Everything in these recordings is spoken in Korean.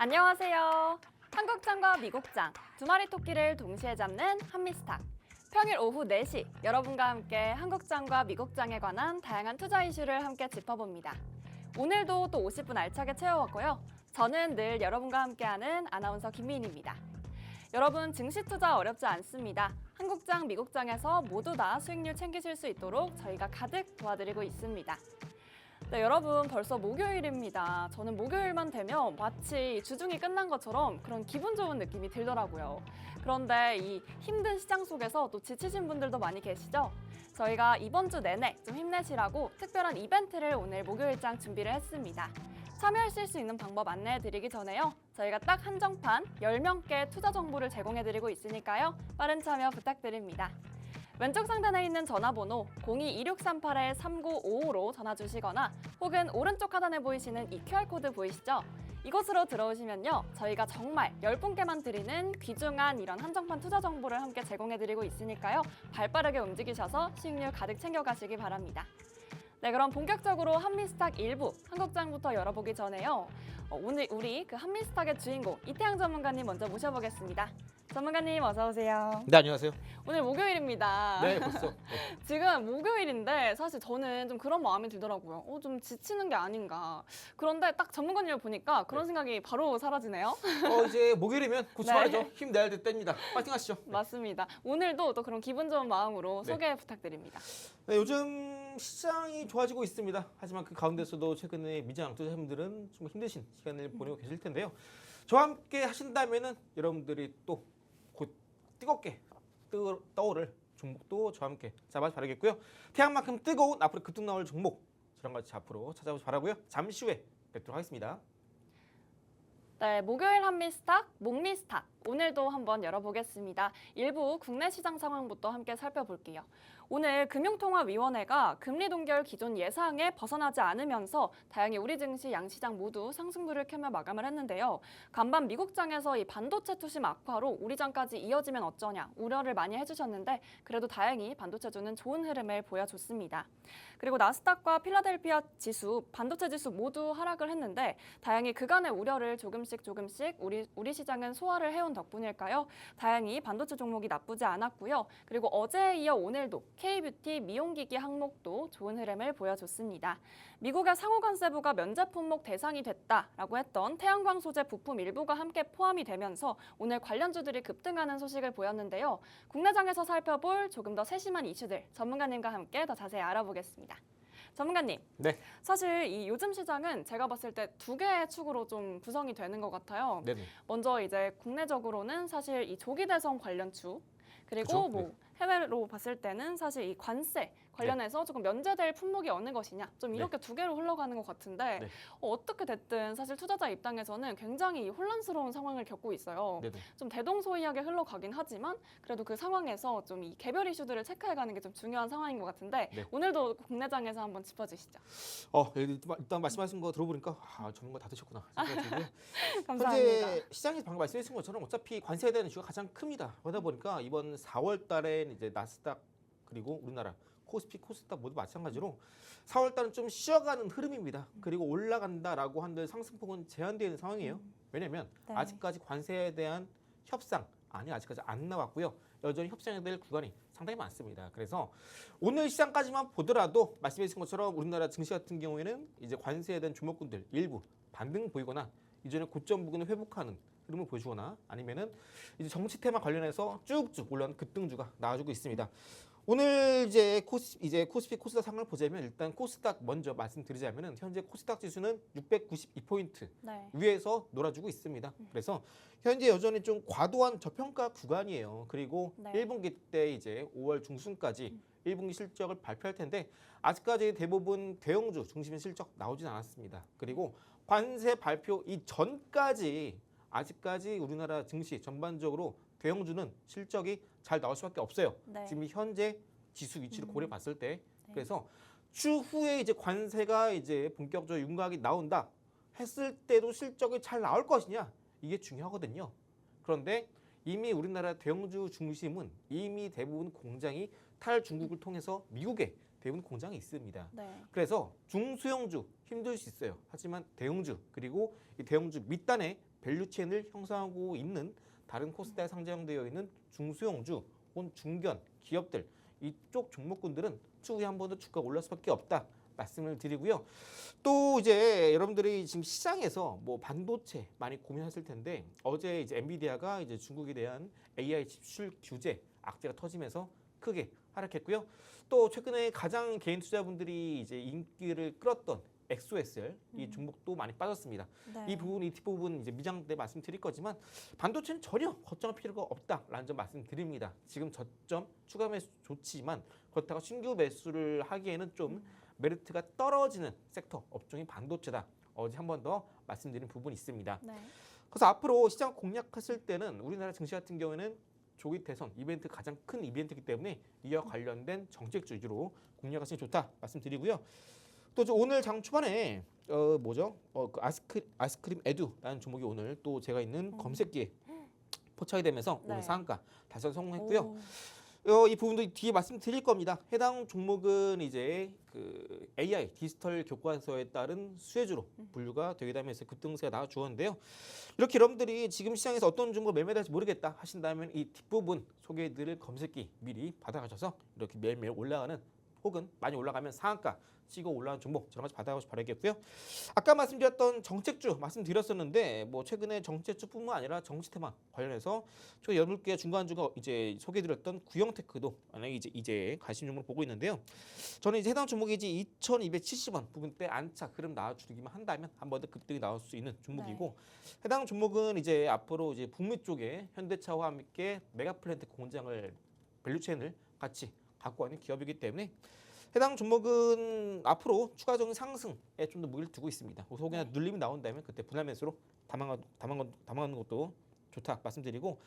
안녕하세요. 한국장과 미국장, 두 마리 토끼를 동시에 잡는 한미스탁. 평일 오후 4시 여러분과 함께 한국장과 미국장에 관한 다양한 투자 이슈를 함께 짚어봅니다. 오늘도 또 50분 알차게 채워왔고요. 저는 늘 여러분과 함께하는 아나운서 김미인입니다. 여러분, 증시 투자 어렵지 않습니다. 한국장, 미국장에서 모두 다 수익률 챙기실 수 있도록 저희가 가득 도와드리고 있습니다. 네, 여러분, 벌써 목요일입니다. 저는 목요일만 되면 마치 주중이 끝난 것처럼 그런 기분 좋은 느낌이 들더라고요. 그런데 이 힘든 시장 속에서 또 지치신 분들도 많이 계시죠? 저희가 이번 주 내내 좀 힘내시라고 특별한 이벤트를 오늘 목요일장 준비를 했습니다. 참여하실 수 있는 방법 안내해드리기 전에요. 저희가 딱 한정판 10명께 투자 정보를 제공해드리고 있으니까요. 빠른 참여 부탁드립니다. 왼쪽 상단에 있는 전화번호 02-2638-3955로 전화 주시거나 혹은 오른쪽 하단에 보이시는 이 QR코드 보이시죠? 이곳으로 들어오시면요. 저희가 정말 10분께만 드리는 귀중한 이런 한정판 투자 정보를 함께 제공해드리고 있으니까요. 발빠르게 움직이셔서 수익률 가득 챙겨가시기 바랍니다. 네, 그럼 본격적으로 한미스탁 1부 한국장부터 열어보기 전에요. 오늘 우리 그 한미스탁의 주인공 이태양 전문가님 먼저 모셔보겠습니다. 전문가님 어서 오세요. 네, 안녕하세요. 오늘 목요일입니다. 네, 벌써. 네. 지금 목요일인데 사실 저는 좀 그런 마음이 들더라고요. 좀 지치는 게 아닌가. 그런데 딱 전문가님을 보니까 그런 생각이 바로 사라지네요. 이제 목요일이면 고쳐야죠. 네. 힘내야 될 때입니다. 파이팅 하시죠. 맞습니다. 오늘도 또 그런 기분 좋은 마음으로 네. 소개 부탁드립니다. 네, 요즘 시장이 좋아지고 있습니다. 하지만 그 가운데서도 최근에 미장 투자자분들은 좀 힘드신 시간을 보내고 계실 텐데요. 저와 함께 하신다면은 여러분들이 또 곧 뜨겁게 떠오를 종목도 저와 함께 잡아서 바라겠고요. 태양만큼 뜨거운 앞으로 급등 나올 종목 저랑 같이 앞으로 찾아보시 바라고요. 잠시 후에 뵙도록 하겠습니다. 네, 목요일 한미스탁, 목미스탁. 오늘도 한번 열어보겠습니다. 일부 국내 시장 상황부터 함께 살펴볼게요. 오늘 금융통화위원회가 금리 동결 기존 예상에 벗어나지 않으면서 다행히 우리 증시 양시장 모두 상승률을 켜며 마감을 했는데요. 간밤 미국장에서 이 반도체 투심 악화로 우리장까지 이어지면 어쩌냐 우려를 많이 해주셨는데 그래도 다행히 반도체주는 좋은 흐름을 보여줬습니다. 그리고 나스닥과 필라델피아 지수, 반도체 지수 모두 하락을 했는데 다행히 그간의 우려를 조금씩 우리 시장은 소화를 해온 덕분일까요? 다행히 반도체 종목이 나쁘지 않았고요. 그리고 어제에 이어 오늘도 K뷰티 미용기기 항목도 좋은 흐름을 보여줬습니다. 미국의 상호관세부가 면제 품목 대상이 됐다라고 했던 태양광 소재 부품 일부가 함께 포함이 되면서 오늘 관련주들이 급등하는 소식을 보였는데요. 국내장에서 살펴볼 조금 더 세심한 이슈들 전문가님과 함께 더 자세히 알아보겠습니다. 전문가님, 네. 사실 이 요즘 시장은 제가 봤을 때 두 개의 축으로 좀 구성이 되는 것 같아요. 네네. 먼저 이제 국내적으로는 사실 이 조기 대선 관련 축, 그리고 그쵸? 뭐 네. 해외로 봤을 때는 사실 이 관세 관련해서 조금 면제될 품목이 어느 것이냐 좀 이렇게 두 개로 흘러가는 것 같은데 네. 어떻게 됐든 사실 투자자 입장에서는 굉장히 혼란스러운 상황을 겪고 있어요. 네네. 좀 대동소이하게 흘러가긴 하지만 그래도 그 상황에서 좀 이 개별 이슈들을 체크해가는 게 좀 중요한 상황인 것 같은데 네. 오늘도 국내장에서 한번 짚어주시죠. 일단 말씀하신 거 들어보니까 전문가 다 드셨구나 생각이 들고요. 감사합니다. 현재 시장에서 방금 말씀하신 것처럼 어차피 관세에 대한 이슈가 가장 큽니다. 그러다 보니까 이번 4월 달에 이제 나스닥 그리고 우리나라 코스피, 코스닥 모두 마찬가지로 4월 달은 좀 쉬어가는 흐름입니다. 그리고 올라간다라고 한들 상승폭은 제한되어 있는 상황이에요. 왜냐하면 네. 아직까지 관세에 대한 협상안이 아직까지 안 나왔고요. 여전히 협상해야 될 구간이 상당히 많습니다. 그래서 오늘 시장까지만 보더라도 말씀해 주신 것처럼 우리나라 증시 같은 경우에는 이제 관세에 대한 종목군들 일부 반등 보이거나 이전에 고점 부근을 회복하는 흐름을 보여주거나 아니면은 이제 정치 테마 관련해서 쭉쭉 올라오는 급등주가 나와주고 있습니다. 오늘 이제 코스피 코스닥 상황을 보자면 일단 코스닥 먼저 말씀드리자면은 현재 코스닥 지수는 692포인트 네. 위에서 놀아주고 있습니다. 그래서 현재 여전히 좀 과도한 저평가 구간이에요. 그리고 네. 1분기 때 이제 5월 중순까지 1분기 실적을 발표할 텐데 아직까지 대부분 대형주 중심의 실적 나오진 않았습니다. 그리고 관세 발표 이전까지 아직까지 우리나라 증시 전반적으로 대형주는 실적이 잘 나올 수밖에 없어요. 네. 지금 현재 지수 위치를 고려 봤을 때 네. 그래서 추후에 이제 관세가 이제 본격적으로 윤곽이 나온다 했을 때도 실적이 잘 나올 것이냐 이게 중요하거든요. 그런데 이미 우리나라 대형주 중심은 이미 대부분 공장이 탈중국을 통해서 미국에 대부분 공장이 있습니다. 네. 그래서 중소형주 힘들 수 있어요. 하지만 대형주 그리고 이 대형주 밑단에 밸류체인을 형성하고 있는 다른 코스닥에 상장되어 있는 중소형주 혹은 중견 기업들 이쪽 종목군들은 추후에 한 번 더 주가가 올라갈 수밖에 없다 말씀을 드리고요. 또 이제 여러분들이 지금 시장에서 뭐 반도체 많이 고민하실 텐데 어제 이제 엔비디아가 이제 중국에 대한 AI 칩 규제 악재가 터지면서 크게 하락했고요. 또 최근에 가장 개인 투자분들이 이제 인기를 끌었던 엑소에스엘 이 종목도 많이 빠졌습니다. 네. 이 부분, 이 뒷부분 이제 미장 때 말씀드릴 거지만 반도체는 전혀 걱정할 필요가 없다라는 점 말씀드립니다. 지금 저점 추가 매수 좋지만 그렇다고 신규 매수를 하기에는 좀 메리트가 떨어지는 섹터 업종이 반도체다. 어제 한 번 더 말씀드린 부분이 있습니다. 네. 그래서 앞으로 시장 공략하실 때는 우리나라 증시 같은 경우에는 조기 대선 이벤트 가장 큰 이벤트이기 때문에 이와 관련된 정책 위주로 공략하시는 게 좋다 말씀드리고요. 또 오늘 장 초반에 그 아이스크림 에듀라는 종목이 오늘 또 제가 있는 검색기에 포착이 되면서 네. 오늘 상한가 달성 성공했고요. 오. 이 부분도 뒤에 말씀드릴 겁니다. 해당 종목은 이제 그 AI 디지털 교과서에 따른 수혜주로 분류가 되게 되면서 급등세가 나와 주었는데요. 이렇게 여러분들이 지금 시장에서 어떤 종목 매매될지 모르겠다 하신다면 이 뒷부분 소개해드릴 검색기 미리 받아가셔서 이렇게 매일매일 올라가는 혹은 많이 올라가면 상한가 찍어 올라가는 종목 저런 가지 받아가시기 바라겠고요. 아까 말씀드렸던 정책주 말씀드렸었는데 뭐 최근에 정책주뿐만 아니라 정치 테마 관련해서 저 8개 중간주가 이제 소개해드렸던 구형테크도 이제 관심 종목을 보고 있는데요. 저는 이제 해당 종목이 이제 2,270원 부분대 안착 흐름 나와주기만 한다면 한 번 더 급등이 나올 수 있는 종목이고 해당 종목은 이제 앞으로 이제 북미 쪽에 현대차와 함께 메가플랜트 공장을 밸류체인을 같이 갖고 가는 기업이기 때문에 해당 종목은 앞으로 추가적인 상승에 좀 더 무게를 두고 있습니다. 혹여나 눌림이 나온다면 그때 분할 매수로 담아가는 것도 좋다 말씀드리고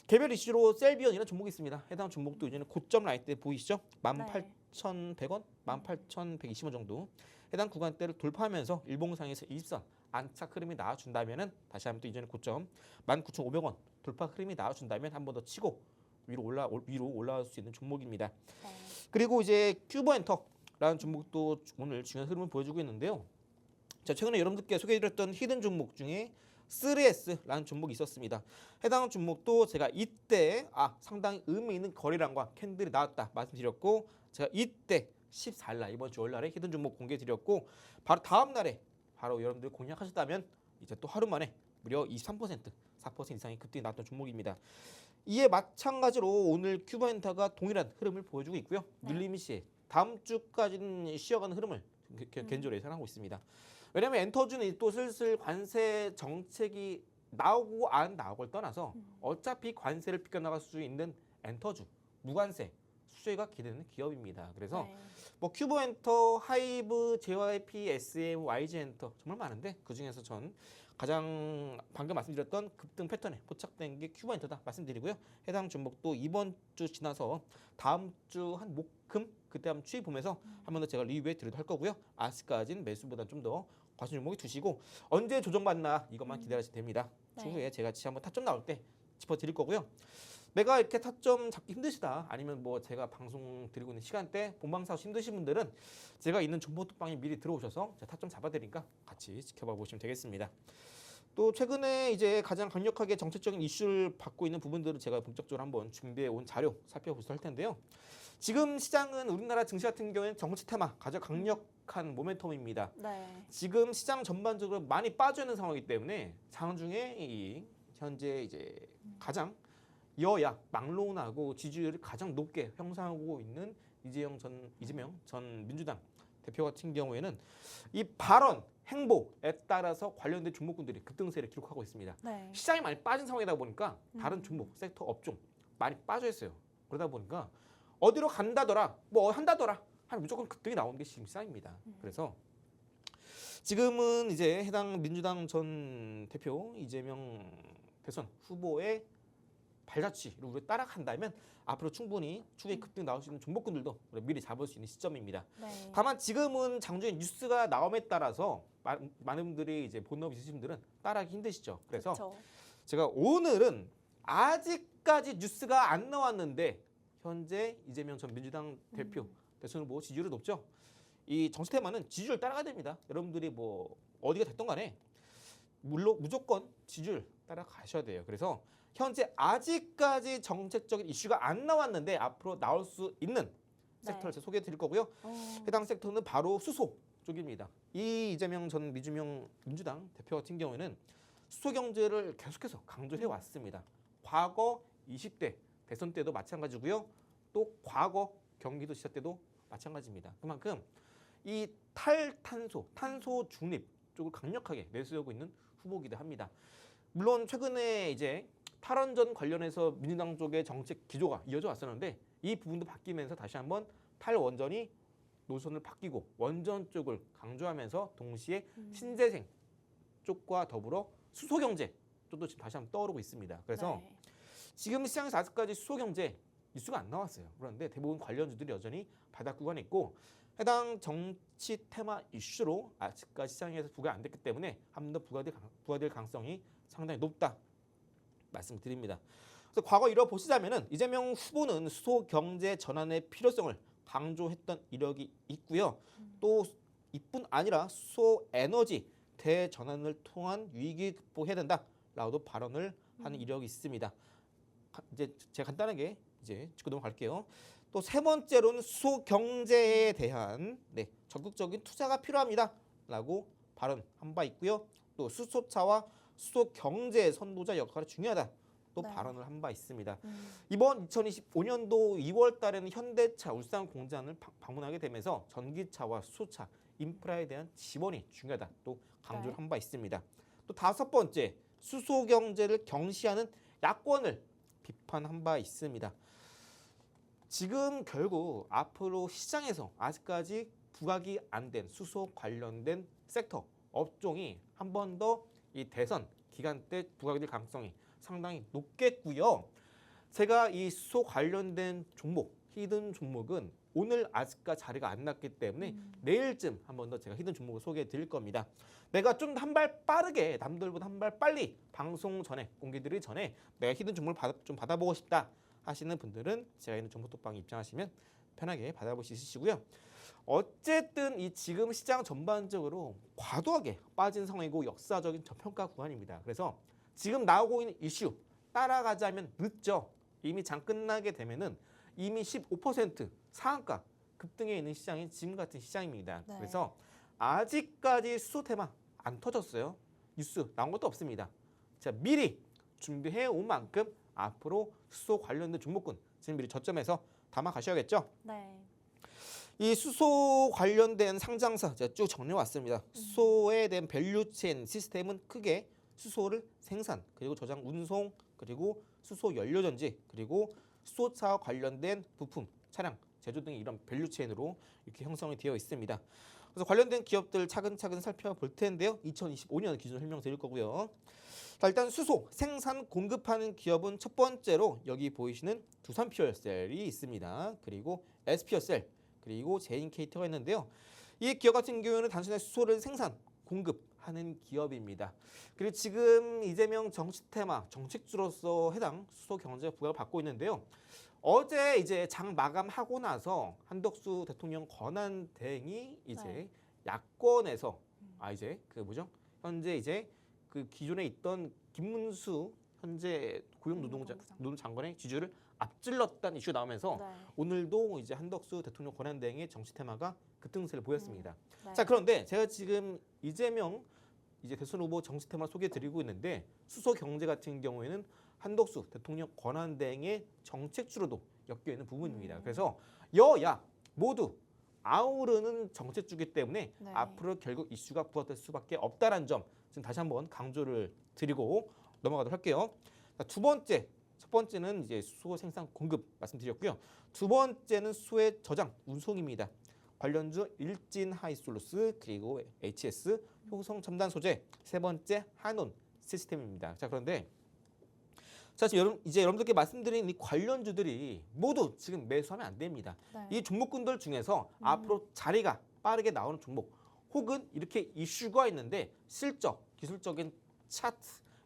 개별 이슈로 셀비언이라는 종목이 있습니다. 해당 종목도 이제는 고점 라인대 보이시죠? 18,100원, 18,120원 정도 해당 구간대를 돌파하면서 일봉상에서 20선 안착 흐름이 나와준다면은 다시 한번 또 이전의 고점 19,500원 돌파 흐름이 나와준다면 한 번 더 치고 위로 올라갈 수 있는 종목입니다. 네. 그리고 이제 큐버엔터라는 종목도 오늘 중요한 흐름을 보여주고 있는데요. 자, 최근에 여러분들께 소개해드렸던 히든 종목 중에 3S라는 종목이 있었습니다. 해당 종목도 제가 이때 상당히 의미 있는 거래량과 캔들이 나왔다 말씀드렸고 제가 이때 14일날 이번 주 월날에 히든 종목 공개드렸고 바로 다음 날에 바로 여러분들 공략하셨다면 이제 또 하루 만에 무려 23%, 4% 이상의 급등이 나왔던 종목입니다. 이에 마찬가지로 오늘 큐버엔터가 동일한 흐름을 보여주고 있고요. 눌림이 시에 다음 주까지는 쉬어가는 흐름을 개인적으로 예상하고 있습니다. 왜냐하면 엔터주는 또 슬슬 관세 정책이 나오고 안 나오고를 떠나서 어차피 관세를 비껴나갈 수 있는 엔터주, 무관세 수혜가 기대되는 기업입니다. 그래서 네. 뭐 큐버엔터, 하이브, JYP, SM, YG엔터 정말 많은데 그 중에서 전 가장 방금 말씀드렸던 급등 패턴에 포착된 게 큐버엔터다 말씀드리고요. 해당 종목도 이번 주 지나서 다음 주 한 목금 그때 한번 추이 보면서 한 번 더 제가 리뷰해 드리도록 할 거고요. 아직까지는 매수보다 좀 더 과신 종목이 두시고 언제 조정받나 이것만 기다리시면 됩니다. 네. 추후에 제가 한번 타점 나올 때 짚어드릴 거고요. 내가 이렇게 타점 잡기 힘드시다 아니면 뭐 제가 방송 드리고 있는 시간대 본방사수 힘드신 분들은 제가 있는 정보톡방에 미리 들어오셔서 제가 타점 잡아드리니까 같이 지켜봐 보시면 되겠습니다. 또 최근에 이제 가장 강력하게 정책적인 이슈를 받고 있는 부분들을 제가 본격적으로 한번 준비해 온 자료 살펴보도록 할 텐데요. 지금 시장은 우리나라 증시 같은 경우에는 정치 테마 가장 강력한 모멘텀입니다. 네. 지금 시장 전반적으로 많이 빠져 있는 상황이기 때문에 장중에 이 현재 이제 가장 여야 막론하고 지지율을 가장 높게 형성하고 있는 이재명 전 민주당 대표 같은 경우에는 이 발언 행보에 따라서 관련된 종목군들이 급등세를 기록하고 있습니다. 네. 시장이 많이 빠진 상황이다 보니까 다른 종목, 섹터, 업종 많이 빠져 있어요. 그러다 보니까 어디로 간다더라, 뭐 한다더라 하면 무조건 급등이 나오는 게 지금 시장입니다. 그래서 지금은 이제 해당 민주당 전 대표 이재명 대선 후보의 발자취를 우리가 따라간다면 앞으로 충분히 추후에 급등 나올 수 있는 종목군들도 우리가 미리 잡을 수 있는 시점입니다. 네. 다만 지금은 장중에 뉴스가 나옴에 따라서 많은 분들이 이제 본업 있으신 분들은 따라하기 힘드시죠. 그래서 그쵸. 제가 오늘은 아직까지 뉴스가 안 나왔는데 현재 이재명 전 민주당 대표 대선 후보 지지율이 높죠. 이 정치 테마는 지지율 따라가야 됩니다. 여러분들이 뭐 어디가 됐던 간에 물론 무조건 지지율 따라가셔야 돼요. 그래서 현재 아직까지 정책적인 이슈가 안 나왔는데 앞으로 나올 수 있는 섹터를 제가 소개해 드릴 거고요. 해당 섹터는 바로 수소 쪽입니다. 이 이재명 전 민주당 대표 같은 경우에는 수소 경제를 계속해서 강조해 왔습니다. 과거 20대 대선 때도 마찬가지고요. 또 과거 경기도 지사 때도 마찬가지입니다. 그만큼 이 탈탄소, 탄소 중립 쪽을 강력하게 내세우고 있는 후보기도 합니다. 물론 최근에 이제 탈원전 관련해서 민주당 쪽의 정책 기조가 이어져 왔었는데 이 부분도 바뀌면서 다시 한번 탈원전이 노선을 바뀌고 원전 쪽을 강조하면서 동시에 신재생 쪽과 더불어 수소 경제 쪽도 지금 다시 한번 떠오르고 있습니다. 그래서 네. 지금 시장에서 아직까지 수소 경제 이슈가 안 나왔어요. 그런데 대부분 관련주들이 여전히 바닥 구간에 있고 해당 정치 테마 이슈로 아직까지 시장에서 부과 안 됐기 때문에 한 번 더 부과될 가능성이 상당히 높다 말씀드립니다. 그래서 과거 이뤄 보시자면은 이재명 후보는 수소 경제 전환의 필요성을 강조했던 이력이 있고요. 또 이뿐 아니라 수소 에너지 대전환을 통한 위기 극복해야 된다라고도 발언을 하는 이력이 있습니다. 이제 제가 간단하게 이제 짚고 넘어갈게요. 또 세 번째로는 수소 경제에 대한 적극적인 투자가 필요합니다라고 발언한 바 있고요. 또 수소차와 수소 경제의 선도자 역할이 중요하다. 또 네. 발언을 한 바 있습니다. 이번 2025년도 2월 달에는 현대차 울산 공장을 방문하게 되면서 전기차와 수소차 인프라에 대한 지원이 중요하다. 또 강조를 네. 한 바 있습니다. 또 다섯 번째, 수소 경제를 경시하는 야권을 비판한 바 있습니다. 지금 결국 앞으로 시장에서 아직까지 부각이 안 된 수소 관련된 섹터, 업종이 한 번 더 이 대선 기간 때 부각이 될 가능성이 상당히 높겠고요. 제가 이 수소 관련된 종목, 히든 종목은 오늘 아직까지 자리가 안 났기 때문에 내일쯤 한 번 더 제가 히든 종목을 소개해 드릴 겁니다. 내가 좀 한 발 빠르게 남들보다 한 발 빨리 방송 전에 공개드리기 전에 내가 히든 종목을 좀 받아보고 싶다 하시는 분들은 제가 있는 정보톡방에 입장하시면 편하게 받아볼 수 있으시고요. 어쨌든 이 지금 시장 전반적으로 과도하게 빠진 상황이고 역사적인 저평가 구간입니다. 그래서 지금 나오고 있는 이슈 따라가자면 늦죠. 이미 장 끝나게 되면은 이미 15% 상한가 급등해 있는 시장이 지금 같은 시장입니다. 네. 그래서 아직까지 수소 테마 안 터졌어요. 뉴스 나온 것도 없습니다. 자, 미리 준비해 온 만큼 앞으로 수소 관련된 종목군 지금 미리 저점에서 담아 가셔야겠죠. 네. 이 수소 관련된 상장사 제가 쭉 정리해 왔습니다. 수소에 대한 밸류체인 시스템은 크게 수소를 생산 그리고 저장 운송 그리고 수소 연료 전지 그리고 수소차 관련된 부품 차량 제조 등의 이런 밸류체인으로 이렇게 형성이 되어 있습니다. 그래서 관련된 기업들 차근차근 살펴볼 텐데요. 2025년 기준으로 설명드릴 거고요. 자, 일단 수소 생산 공급하는 기업은 첫 번째로 여기 보이시는 두산퓨얼셀이 있습니다. 그리고 SP어셀 그리고 제인케이터가 있는데요. 이 기업 같은 경우는 단순히 수소를 생산 공급하는 기업입니다. 그리고 지금 이재명 정치 테마 정책주로서 해당 수소 경제 부각을 받고 있는데요. 어제 이제 장 마감하고 나서 한덕수 대통령 권한 대행이 이제 네. 야권에서 이제 그 뭐죠? 현재 이제 그 기존에 있던 김문수 현재 고용노동장관의 지지율을 앞질렀다는 이슈가 나오면서 네. 오늘도 이제 한덕수 대통령 권한 대행의 정치 테마가 급등세를 보였습니다. 네. 자, 그런데 제가 지금 이재명 이제 대선 후보 정치 테마 소개해드리고 있는데 수소 경제 같은 경우에는 한덕수 대통령 권한 대행의 정책주로도 엮여 있는 부분입니다. 그래서 여야 모두 아우르는 정책주기 때문에 네. 앞으로 결국 이슈가 부각될 수밖에 없다는 점 지금 다시 한번 강조를 드리고 넘어가도록 할게요. 자, 첫 번째는 이제 수소 생산 공급 말씀드렸고요. 두 번째는 수소의 저장 운송입니다. 관련주 일진 하이솔루스 그리고 HS 효성 첨단 소재 세 번째 한온 시스템입니다. 자, 그런데 자, 지금 이제 여러분들께 말씀드린 이 관련주들이 모두 지금 매수하면 안 됩니다. 네. 이 종목군들 중에서 앞으로 자리가 빠르게 나오는 종목 혹은 이렇게 이슈가 있는데 실적, 기술적인 차트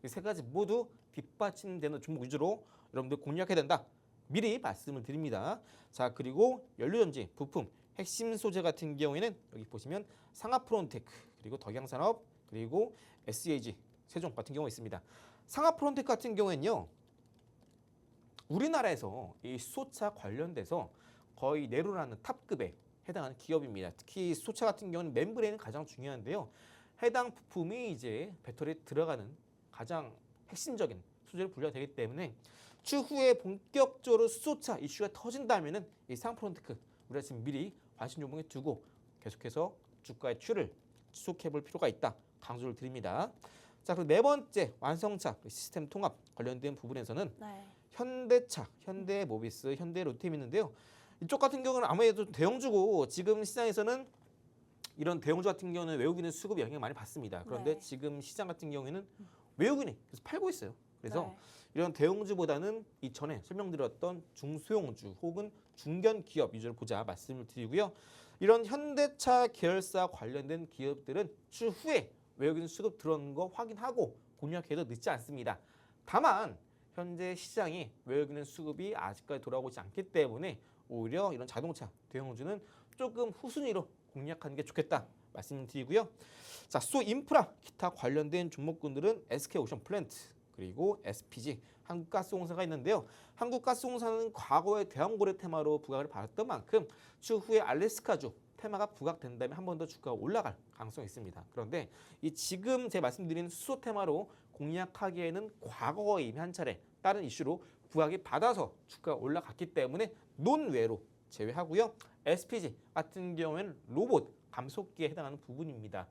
이 세 가지 모두 뒷받침되는 종목 위주로 여러분들 공략해야 된다. 미리 말씀을 드립니다. 자, 그리고 연료전지, 부품 핵심 소재 같은 경우에는 여기 보시면 상하프론테크 그리고 덕양산업 그리고 SAG 세종 같은 경우가 있습니다. 상하프론테크 같은 경우에는요. 우리나라에서 이 수소차 관련돼서 거의 내로라는 탑급에 해당하는 기업입니다. 특히 수소차 같은 경우는 멤브레인이 가장 중요한데요. 해당 부품이 이제 배터리에 들어가는 가장 핵심적인 소재로 분류가 되기 때문에 추후에 본격적으로 수소차 이슈가 터진다면은 이 상하프론테크 우리가 지금 미리 관심 종목에 두고 계속해서 주가의 추이를 지속해볼 필요가 있다 강조를 드립니다. 자, 그리고 네 번째 완성차 시스템 통합 관련된 부분에서는 네. 현대차, 현대모비스, 현대로템이 있는데요. 이쪽 같은 경우는 아무래도 대형주고 지금 시장에서는 이런 대형주 같은 경우는 외국인의 수급이 영향을 많이 받습니다. 그런데 네. 지금 시장 같은 경우에는 외국인이 계속 팔고 있어요. 그래서 네. 이런 대형주보다는 이전에 설명드렸던 중소형주 혹은 중견 기업 위주로 보자 말씀을 드리고요. 이런 현대차 계열사 관련된 기업들은 추후에 외국인 수급 들어오는 거 확인하고 공략해도 늦지 않습니다. 다만 현재 시장이 외국인 수급이 아직까지 돌아오지 않기 때문에 오히려 이런 자동차 대형주는 조금 후순위로 공략하는 게 좋겠다 말씀드리고요. 자, 수소 인프라 기타 관련된 종목군들은 SK오션플랜트 그리고 SPG 한국가스공사가 있는데요. 한국가스공사는 과거에 대왕고래 테마로 부각을 받았던 만큼 추후에 알래스카주 테마가 부각된다면 한 번 더 주가가 올라갈 가능성이 있습니다. 그런데 이 지금 제가 말씀드린 수소 테마로 공략하기에는 과거에 이미 한 차례 다른 이슈로 부각이 받아서 주가가 올라갔기 때문에 논외로 제외하고요. SPG 같은 경우에는 로봇 감속기에 해당하는 부분입니다.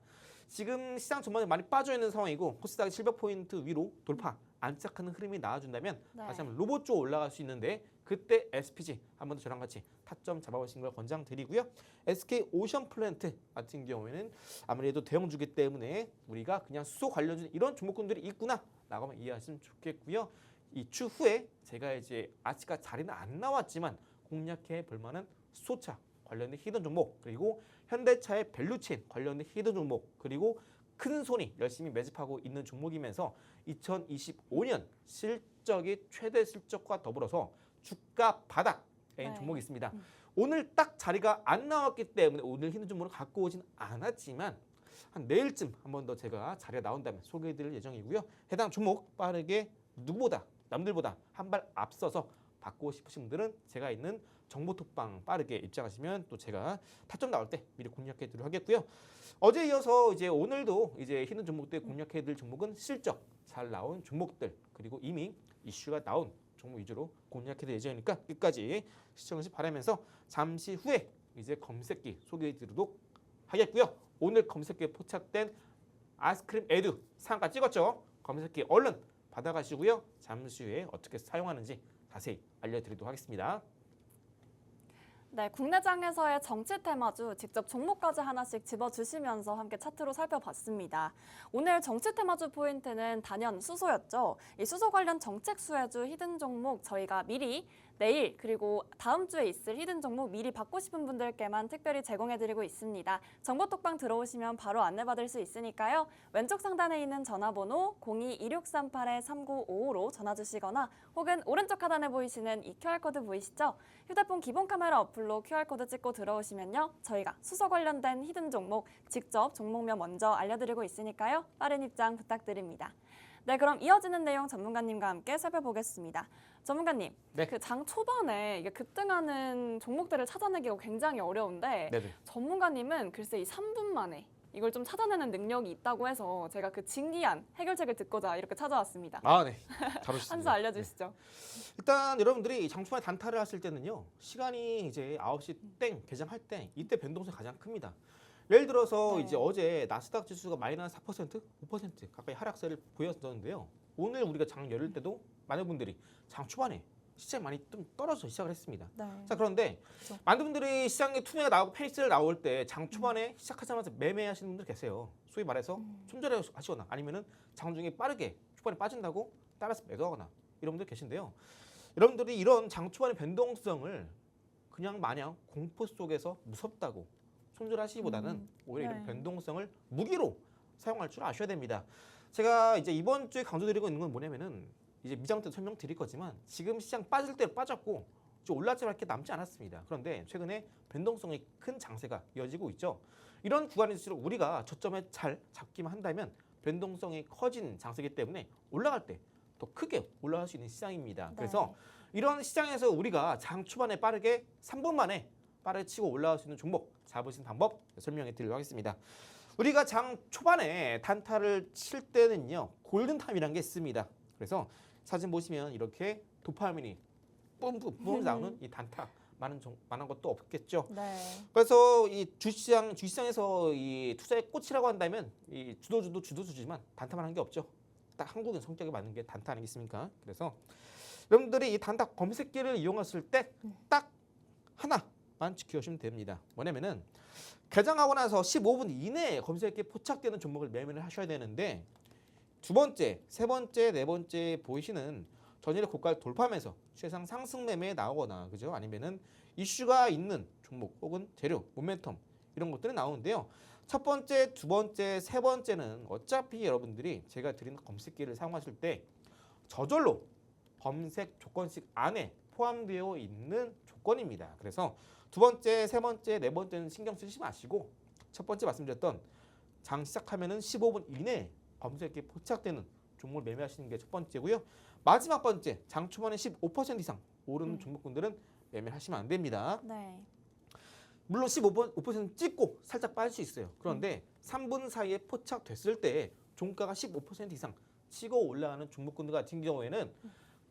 지금 시장 전반에 많이 빠져 있는 상황이고 코스닥이 700포인트 위로 돌파 안착하는 흐름이 나와준다면 네. 다시 한번 로봇 쪽 올라갈 수 있는데 그때 SPG 한 번 더 저랑 같이 타점 잡아보시는 걸 권장드리고요. SK오션플랜트 같은 경우에는 아무래도 대형주기 때문에 우리가 그냥 수소 관련주 이런 종목군들이 있구나 라고 이해하시면 좋겠고요. 이 추후에 제가 이제 아직까지 자리는 안 나왔지만 공략해 볼 만한 수소차 관련된 히든 종목 그리고 현대차의 밸류체인 관련된 히든 종목 그리고 큰 손이 열심히 매집하고 있는 종목이면서 2025년 실적이 최대 실적과 더불어서 주가 바닥인 네. 종목이 있습니다. 오늘 딱 자리가 안 나왔기 때문에 오늘 히든 종목을 갖고 오진 않았지만 한 내일쯤 한 번 더 제가 자리가 나온다면 소개해드릴 예정이고요. 해당 종목 빠르게 누구보다 남들보다 한 발 앞서서 받고 싶으신 분들은 제가 있는 정보톡방 빠르게 입장하시면 또 제가 타점 나올 때 미리 공략해드리도록 하겠고요. 어제 이어서 이제 오늘도 이제 히든 종목들 공략해드릴 종목은 실적 잘 나온 종목들 그리고 이미 이슈가 나온 종목 위주로 공략해드릴 예정이니까 끝까지 시청하시기 바라면서 잠시 후에 이제 검색기 소개해드리도록 하겠고요. 오늘 검색기에 포착된 아이스크림 에듀 상가 찍었죠? 검색기 얼른 받아가시고요. 잠시 후에 어떻게 사용하는지 자세히 알려드리도록 하겠습니다. 네, 국내장에서의 정치 테마주 직접 종목까지 하나씩 집어주시면서 함께 차트로 살펴봤습니다. 오늘 정치 테마주 포인트는 단연 수소였죠. 이 수소 관련 정책 수혜주 히든 종목 저희가 미리 내일 그리고 다음 주에 있을 히든 종목 미리 받고 싶은 분들께만 특별히 제공해드리고 있습니다. 정보톡방 들어오시면 바로 안내받을 수 있으니까요. 왼쪽 상단에 있는 전화번호 02-2638-3955로 전화 주시거나 혹은 오른쪽 하단에 보이시는 이 QR코드 보이시죠? 휴대폰 기본 카메라 어플로 QR코드 찍고 들어오시면요. 저희가 수소 관련된 히든 종목 직접 종목명 먼저 알려드리고 있으니까요. 빠른 입장 부탁드립니다. 네, 그럼 이어지는 내용 전문가님과 함께 살펴보겠습니다. 전문가님, 네. 그 장 초반에 이게 급등하는 종목들을 찾아내기가 굉장히 어려운데 네네. 전문가님은 글쎄 이 3분 만에 이걸 좀 찾아내는 능력이 있다고 해서 제가 그 진기한 해결책을 듣고자 이렇게 찾아왔습니다. 아, 네. 잘 오셨습니다. 한 수 알려주시죠. 네. 일단 여러분들이 장초반에 단타를 하실 때는요. 시간이 이제 9시 땡 개장할 때 이때 변동성이 가장 큽니다. 예를 들어서 네. 이제 어제 나스닥 지수가 마이너스 4%, 5% 가까이 하락세를 보였었는데요. 오늘 우리가 장 열릴 때도 많은 분들이 장 초반에 시장이 많이 좀 떨어져 시작을 했습니다. 네. 자, 그런데 그렇죠. 많은 분들이 시장에 투매가 나오고 페이스를 나올 때 장 초반에 시작하자마자 매매하시는 분들 계세요. 소위 말해서 손절하시거나 아니면은 장중에 빠르게 초반에 빠진다고 따라서 매도하거나 이런 분들 계신데요. 여러분들이 이런 장 초반의 변동성을 그냥 마냥 공포 속에서 무섭다고 손절하시기보다는 오히려 이런 네. 변동성을 무기로 사용할 줄 아셔야 됩니다. 제가 이제 이번 주에 강조드리고 있는 건 뭐냐면은 이제 미장 때 설명드릴 거지만 지금 시장 빠질 때 빠졌고 이제 올라갈게 남지 않았습니다. 그런데 최근에 변동성이 큰 장세가 이어지고 있죠. 이런 구간일수록 우리가 저점에 잘 잡기만 한다면 변동성이 커진 장세이기 때문에 올라갈 때 더 크게 올라갈 수 있는 시장입니다. 네. 그래서 이런 시장에서 우리가 장 초반에 빠르게 3분 만에 빠르게 치고 올라갈 수 있는 종목 잡으시는 방법 설명해 드리도록 하겠습니다. 우리가 장 초반에 단타를 칠 때는요, 골든타임이라는 게 있습니다. 그래서 사진 보시면 이렇게 도파민이 뿜뿜 나오는 이 단타 많은 것도 없겠죠. 네. 그래서 이 주시장에서 이 투자의 꽃이라고 한다면 이 주도주지만 단타만 한 게 없죠. 딱 한국인 성격에 맞는 게 단타 아니겠습니까? 그래서 여러분들이 이 단타 검색기를 이용했을 때 딱 하나만 지켜주시면 됩니다. 뭐냐면은 개장하고 나서 15분 이내에 검색기에 포착되는 종목을 매매를 하셔야 되는데 두 번째, 세 번째, 네 번째 보이시는 전일의 고가를 돌파하면서 최상 상승 매매에 나오거나 그죠? 아니면은 이슈가 있는 종목 혹은 재료, 모멘텀 이런 것들이 나오는데요. 첫 번째, 두 번째, 세 번째는 어차피 여러분들이 제가 드리는 검색기를 사용하실 때 저절로 검색 조건식 안에 포함되어 있는 조건입니다. 그래서 두 번째, 세 번째, 네 번째는 신경 쓰지 마시고 첫 번째 말씀드렸던 장 시작하면은 15분 이내에 검색기에 포착되는 종목을 매매하시는 게 첫 번째고요. 마지막 번째, 장 초반에 15% 이상 오르는 종목군들은 매매하시면 안 됩니다. 네. 물론 15% 찍고 살짝 빠질 수 있어요. 그런데 3분 사이에 포착됐을 때 종가가 15% 이상 치고 올라가는 종목군들 같은 경우에는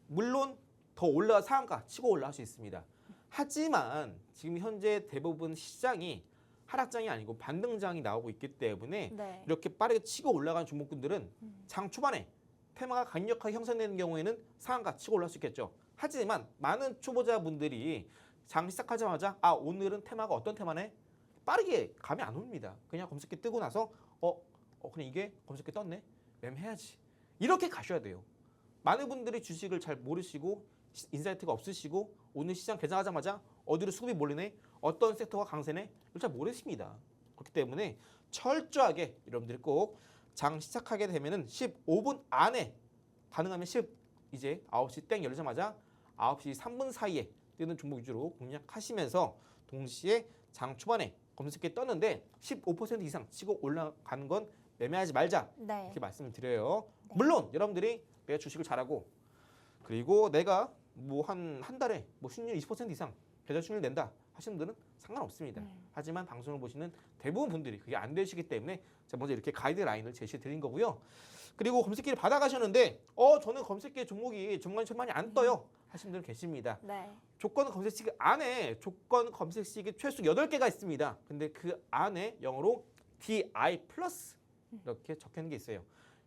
물론 더 올라가 상한가 치고 올라갈 수 있습니다. 하지만 지금 현재 대부분 시장이 하락장이 아니고 반등장이 나오고 있기 때문에 네. 이렇게 빠르게 치고 올라가는 종목군들은 장 초반에 테마가 강력하게 형성되는 경우에는 상한가 치고 올라갈 수 있겠죠. 하지만 많은 초보자분들이 장 시작하자마자 오늘은 테마가 어떤 테마네? 빠르게 감이 안 옵니다. 그냥 검색기 뜨고 나서 그냥 이게 검색기 떴네? 매매해야지. 이렇게 가셔야 돼요. 많은 분들이 주식을 잘 모르시고 인사이트가 없으시고 오늘 시장 개장하자마자 어디로 수급이 몰리네? 어떤 섹터가 강세네? 이걸 잘 모르십니다. 그렇기 때문에 철저하게 여러분들이 꼭 장 시작하게 되면은 15분 안에 가능하면 이제 9시 땡 열리자마자 9시 3분 사이에 뜨는 종목 위주로 공략하시면서 동시에 장 초반에 검색기에 떴는데 15% 이상 치고 올라가는 건 매매하지 말자. 네. 이렇게 말씀을 드려요. 네. 물론 여러분들이 내가 주식을 잘하고 그리고 내가 뭐 한 달에 뭐 수익률 20% 이상 계좌 수익률 낸다 하시는 분들은 상관없습니다. 하지만 방송을 보시는 대부분 분들이 그게 안 되시기 때문에 제가 먼저 이렇게 가이드라인을 제시해 드린 거고요. 그리고 검색기를 받아가셨는데 저는 검색기 종목이 전반이 안 떠요 하시는 분들 계십니다. 네. 조건 검색식 안에 조건 검색식이 최소 8개가 있습니다. 근데 그 안에 영어로 DI 플러스 이렇게 적혀 있는 게 있어요.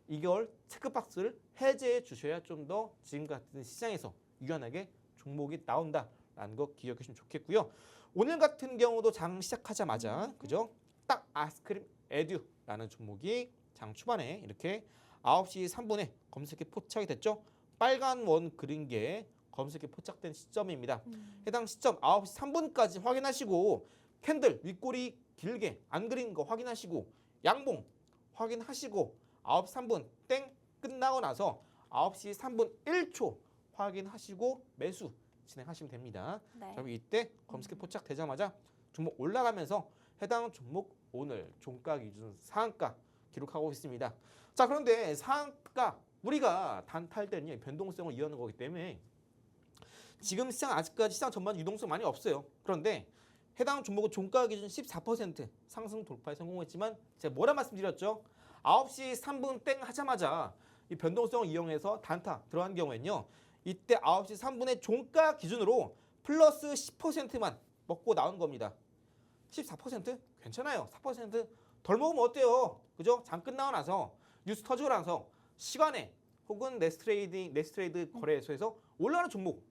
이걸 체크박스를 해제해 주셔야 좀 더 지금 같은 시장에서 유연하게 종목이 나온다라는 거 기억해 주시면 좋겠고요. 오늘 같은 경우도 장 시작하자마자 그죠? 딱 아이스크림 에듀라는 종목이 장 초반에 이렇게 9시 3분에 검색에 포착이 됐죠. 빨간 원 그린 게 검색에 포착된 시점입니다. 해당 시점 9시 3분까지 확인하시고 캔들 윗꼬리 길게 안 그린 거 확인하시고 양봉 확인하시고 9시 3분 땡 끝나고 나서 9시 3분 1초 확인하시고 매수 진행하시면 됩니다. 네. 그럼 이때 검색에 포착되자마자 종목 올라가면서 해당 종목 오늘 종가 기준 상한가 기록하고 있습니다. 자, 그런데 상한가 우리가 단타할 때는 변동성을 이해하는 거기 때문에 지금 시장 아직까지 시장 전반 유동성 많이 없어요. 그런데 해당 종목은 종가 기준 14% 상승 돌파에 성공했지만 제가 뭐라 말씀드렸죠? 9시 3분 땡 하자마자 이 변동성을 이용해서 단타 들어간 경우에는요. 이때 9시 3분의 종가 기준으로 플러스 10%만 먹고 나온 겁니다. 14%? 괜찮아요. 4%덜 먹으면 어때요? 그죠? 장 끝나고 나서 뉴스 터지고 나서 시간에 혹은 네스트레이드 거래소에서 올라가는 종목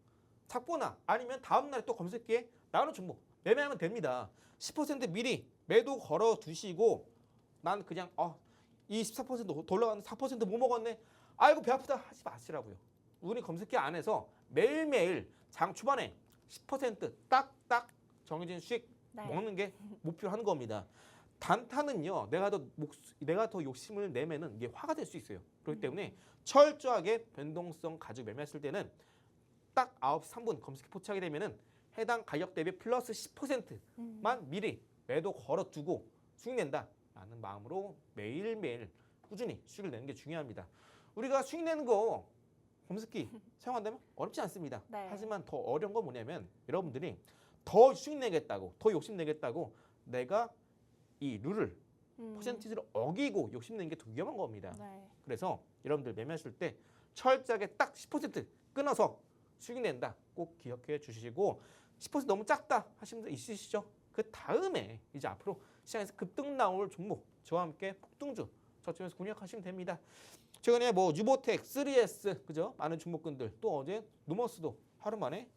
찾거나 아니면 다음날에 또 검색기에 나오는 종목 매매하면 됩니다. 10% 미리 매도 걸어 두시고 난 그냥 이 14% 더 올라가는데 4% 못 먹었네. 아이고 배 아프다 하지 마시라고요. 우리 검색기 안에서 매일매일 장 초반에 10% 딱딱 정해진 수익 네. 먹는 게 목표로 하는 겁니다. 단타는요. 내가 더 욕심을 내면은 이게 화가 될 수 있어요. 그렇기 때문에 철저하게 변동성 가지고 매매했을 때는 딱 9시 3분 검색해 포착이 되면은 해당 가격 대비 플러스 10%만 미리 매도 걸어두고 수익 낸다라는 마음으로 매일매일 꾸준히 수익을 내는 게 중요합니다. 우리가 수익 내는 거 검색기 사용한다면 어렵지 않습니다. 네. 하지만 더 어려운 건 뭐냐면 여러분들이 더 수익 내겠다고 더 욕심 내겠다고 내가 이 룰을 퍼센티지를 어기고 욕심내는 게 더 위험한 겁니다. 네. 그래서 여러분들 매매하실 때 철저하게 딱 10% 끊어서 수익 낸다 꼭 기억해 주시고 10% 너무 작다 하시는 분들 있으시죠? 그 다음에 이제 앞으로 시장에서 급등 나올 종목 저와 함께 폭등주 저점에서 공략하시면 됩니다. 최근에 뭐 유보텍, 3S 그죠? 많은 종목군들 또 어제 누머스도 하루 만에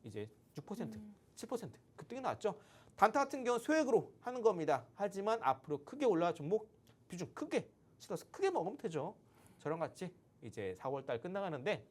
이제 6%, 7% 급등이 나왔죠. 단타 같은 경우는 소액으로 하는 겁니다. 하지만 앞으로 크게 올라갈 종목 비중 크게 실어서 크게 먹으면 되죠. 저랑 같이 이제 4월 달 끝나가는데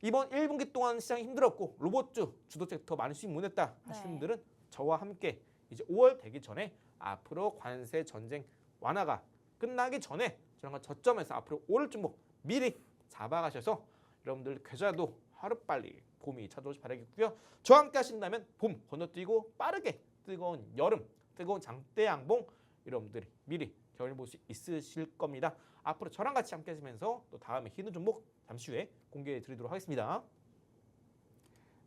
이번 1분기 동안 시장이 힘들었고 로봇주 주도 섹터 많은 수익 못 냈다 하시는 네. 분들은 저와 함께 이제 5월 되기 전에 앞으로 관세 전쟁 완화가 끝나기 전에 저랑 같이 저점에서 앞으로 오를 종목 미리 잡아가셔서 여러분들 계좌도 하루빨리 봄이 찾아오시 바라겠고요. 저와 함께 하신다면 봄 건너뛰고 빠르게 뜨거운 여름, 뜨거운 장대 양봉 여러분들이 미리 겨울 볼 수 있으실 겁니다. 앞으로 저랑 같이 함께 하시면서 또 다음에 히든 종목 잠시 후에 공개해 드리도록 하겠습니다.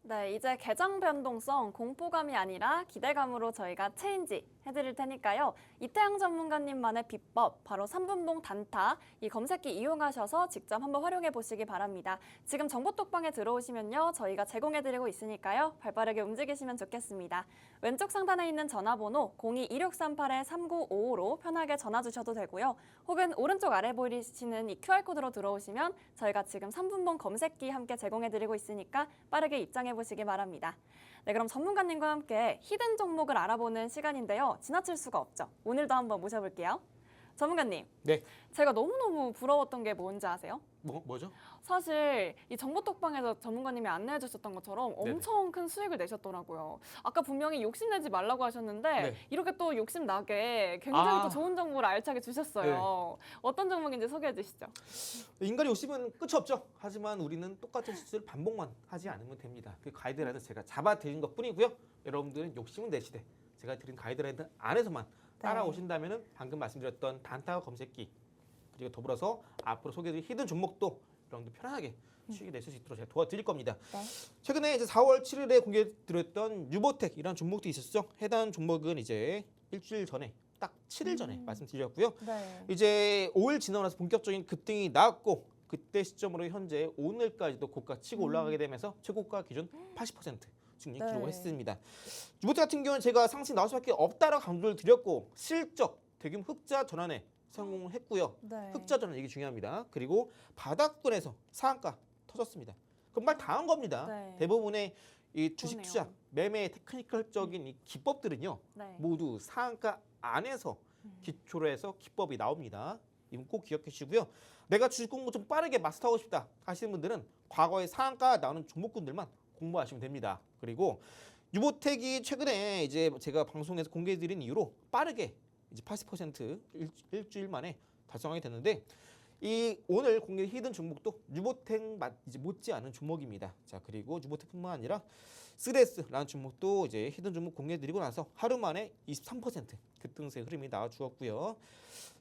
네, 이제 계정 변동성 공포감이 아니라 기대감으로 저희가 체인지 해드릴 테니까요. 이태양 전문가님만의 비법, 바로 3분봉 단타, 이 검색기 이용하셔서 직접 한번 활용해 보시기 바랍니다. 지금 정보톡방에 들어오시면요. 저희가 제공해드리고 있으니까요. 발빠르게 움직이시면 좋겠습니다. 왼쪽 상단에 있는 전화번호 02-2638-3955로 편하게 전화 주셔도 되고요. 혹은 오른쪽 아래 보이시는 이 QR코드로 들어오시면 저희가 지금 3분봉 검색기 함께 제공해드리고 있으니까 빠르게 입장해 보시기 바랍니다. 네, 그럼 전문가님과 함께 히든 종목을 알아보는 시간인데요. 지나칠 수가 없죠. 오늘도 한번 모셔볼게요. 전문가님, 네. 제가 너무너무 부러웠던 게 뭔지 아세요? 뭐죠? 사실 이 정보톡방에서 전문가님이 안내해 주셨던 것처럼 엄청 큰 수익을 내셨더라고요. 아까 분명히 욕심내지 말라고 하셨는데 네. 이렇게 또 욕심나게 굉장히 또 좋은 정보를 알차게 주셨어요. 네. 어떤 종목인지 소개해 주시죠. 인간의 욕심은 끝이 없죠. 하지만 우리는 똑같은 실수를 반복만 하지 않으면 됩니다. 그 가이드라인 제가 잡아 드린 것뿐이고요. 여러분들은 욕심은 내시되 제가 드린 가이드라인 안에서만 따라오신다면은 방금 말씀드렸던 단타 검색기 그리고 더불어서 앞으로 소개해드릴 히든 종목도 여러분들 편안하게 수익이 내실 수 있도록 제가 도와드릴 겁니다. 네. 최근에 이제 4월 7일에 공개드렸던 유보텍 이런 종목도 있었죠. 해당 종목은 이제 일주일 전에 딱 7일 전에 말씀드렸고요. 네. 이제 5일 지나고 나서 본격적인 급등이 나왔고 그때 시점으로 현재 오늘까지도 고가 치고 올라가게 되면서 최고가 기준 80% 증리 네. 기록을 했습니다. 유보텍 같은 경우는 제가 상승 나올 수밖에 없다라고 강조를 드렸고 실적 대규모 흑자 전환에 성공을 했고요. 네. 흑자 전환 이게 중요합니다. 그리고 바닥권에서 상한가 터졌습니다. 금방 당한 겁니다. 네. 대부분의 이 주식 그러네요. 투자, 매매의 테크니컬적인 이 기법들은요. 네. 모두 상한가 안에서 기초로 해서 기법이 나옵니다. 이건 꼭 기억해 주시고요. 내가 주식 공부 좀 빠르게 마스터하고 싶다 하시는 분들은 과거에 상한가 나오는 종목군들만 공부하시면 됩니다. 그리고 유보텍이 최근에 이제 제가 방송에서 공개해드린 이후로 빠르게 이제 80% 일주일 만에 달성하게 됐는데 이 오늘 공개 히든 종목도 유보텍 이제 못지않은 종목입니다. 자 그리고 유보텍뿐만 아니라 3S라는 종목도 이제 히든 종목 공개드리고 나서 하루 만에 23% 급등세 흐름이 나와 주었고요.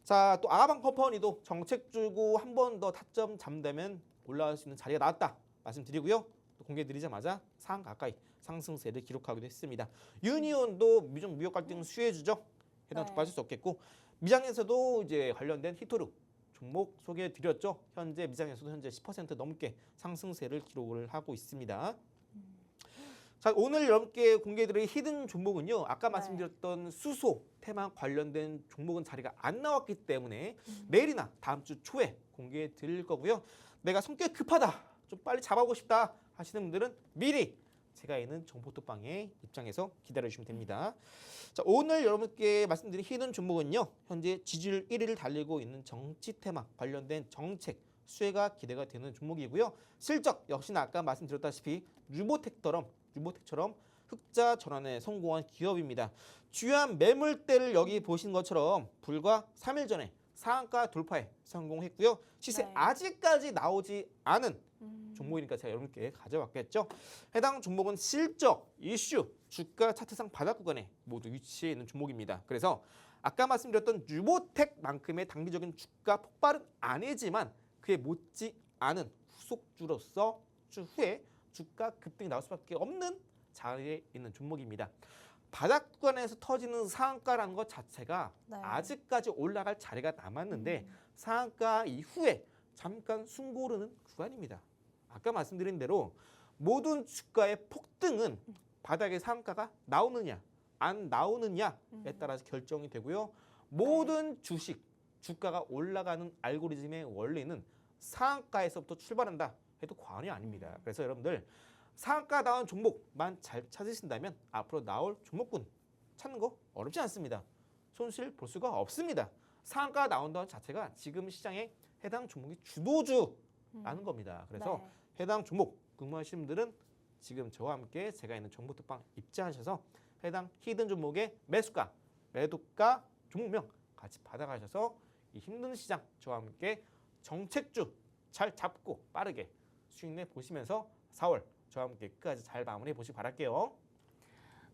자 또 아가방 컴퍼니도 정책 주고 한 번 더 타점 잠되면 올라갈 수 있는 자리가 나왔다 말씀드리고요. 또 공개드리자마자 상 가까이 상승세를 기록하기도 했습니다. 유니온도 미중 무역 갈등 수혜주죠. 해당 네. 빠질 수 없겠고 미장에서도 이제 관련된 히토르 종목 소개해 드렸죠. 현재 미장에서도 현재 10% 넘게 상승세를 기록을 하고 있습니다. 자 오늘 여러분께 공개해드릴 히든 종목은요. 아까 말씀드렸던 수소 테마 관련된 종목은 자리가 안 나왔기 때문에 내일이나 다음 주 초에 공개해 드릴 거고요. 내가 성격 급하다 좀 빨리 잡아보고 싶다 하시는 분들은 미리 제가 있는 정보톡방에 입장해서 기다려주시면 됩니다. 자, 오늘 여러분께 말씀드린 히든 종목은요. 현재 지지율 1위를 달리고 있는 정치 테마 관련된 정책 수혜가 기대가 되는 종목이고요. 실적 역시나 아까 말씀드렸다시피 유보텍처럼 흑자 전환에 성공한 기업입니다. 주요한 매물대를 여기 보신 것처럼 불과 3일 전에 상한가 돌파에 성공했고요. 시세 네. 아직까지 나오지 않은 종목이니까 제가 여러분께 가져왔겠죠. 해당 종목은 실적, 이슈, 주가 차트상 바닥 구간에 모두 위치해 있는 종목입니다. 그래서 아까 말씀드렸던 유보텍만큼의 단기적인 주가 폭발은 아니지만 그에 못지 않은 후속주로서 추후에 주가 급등이 나올 수밖에 없는 자리에 있는 종목입니다. 바닥 구간에서 터지는 상한가라는 것 자체가 네. 아직까지 올라갈 자리가 남았는데 상한가 이후에 잠깐 숨고르는 구간입니다. 아까 말씀드린 대로 모든 주가의 폭등은 바닥의 상한가가 나오느냐 안 나오느냐에 따라서 결정이 되고요. 모든 주식, 주가가 올라가는 알고리즘의 원리는 상한가에서부터 출발한다 해도 과언이 아닙니다. 그래서 여러분들 상한가 나온 종목만 잘 찾으신다면 앞으로 나올 종목군 찾는 거 어렵지 않습니다. 손실 볼 수가 없습니다. 상한가 나온다는 자체가 지금 시장에 해당 종목이 주도주라는 겁니다. 그래서 네. 해당 종목 궁금하신 분들은 지금 저와 함께 제가 있는 정보톡방 입장하셔서 해당 히든 종목의 매수가, 매도가, 종목명 같이 받아가셔서 이 힘든 시장 저와 함께 정책주 잘 잡고 빠르게 수익 내 보시면서 4월 저와 함께 끝까지 잘 마무리해 보시기 바랄게요.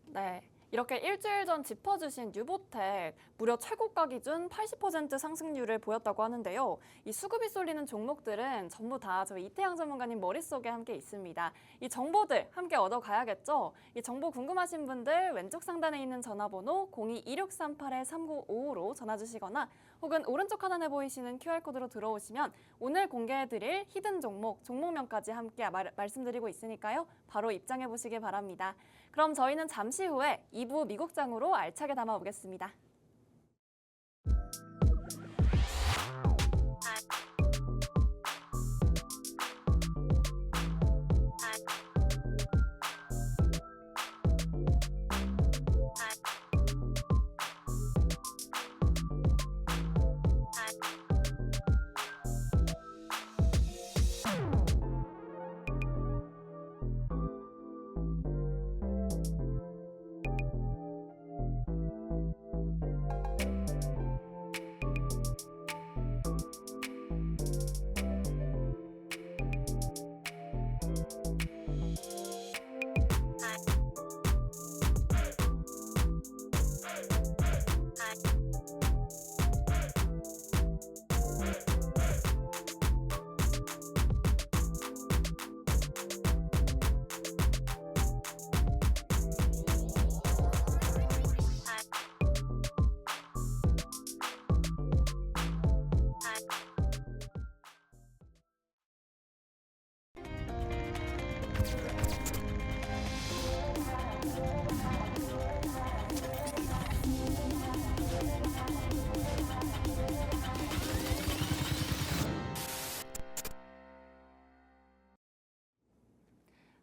네. 이렇게 일주일 전 짚어주신 유보텍 무려 최고가 기준 80% 상승률을 보였다고 하는데요. 이 수급이 쏠리는 종목들은 전부 다 저희 이태양 전문가님 머릿속에 함께 있습니다. 이 정보들 함께 얻어가야겠죠? 이 정보 궁금하신 분들 왼쪽 상단에 있는 전화번호 02-2638-3955로 전화 주시거나 혹은 오른쪽 하단에 보이시는 QR코드로 들어오시면 오늘 공개해드릴 히든 종목, 종목명까지 함께 말씀드리고 있으니까요. 바로 입장해 보시기 바랍니다. 그럼 저희는 잠시 후에 2부 미국장으로 알차게 담아오겠습니다.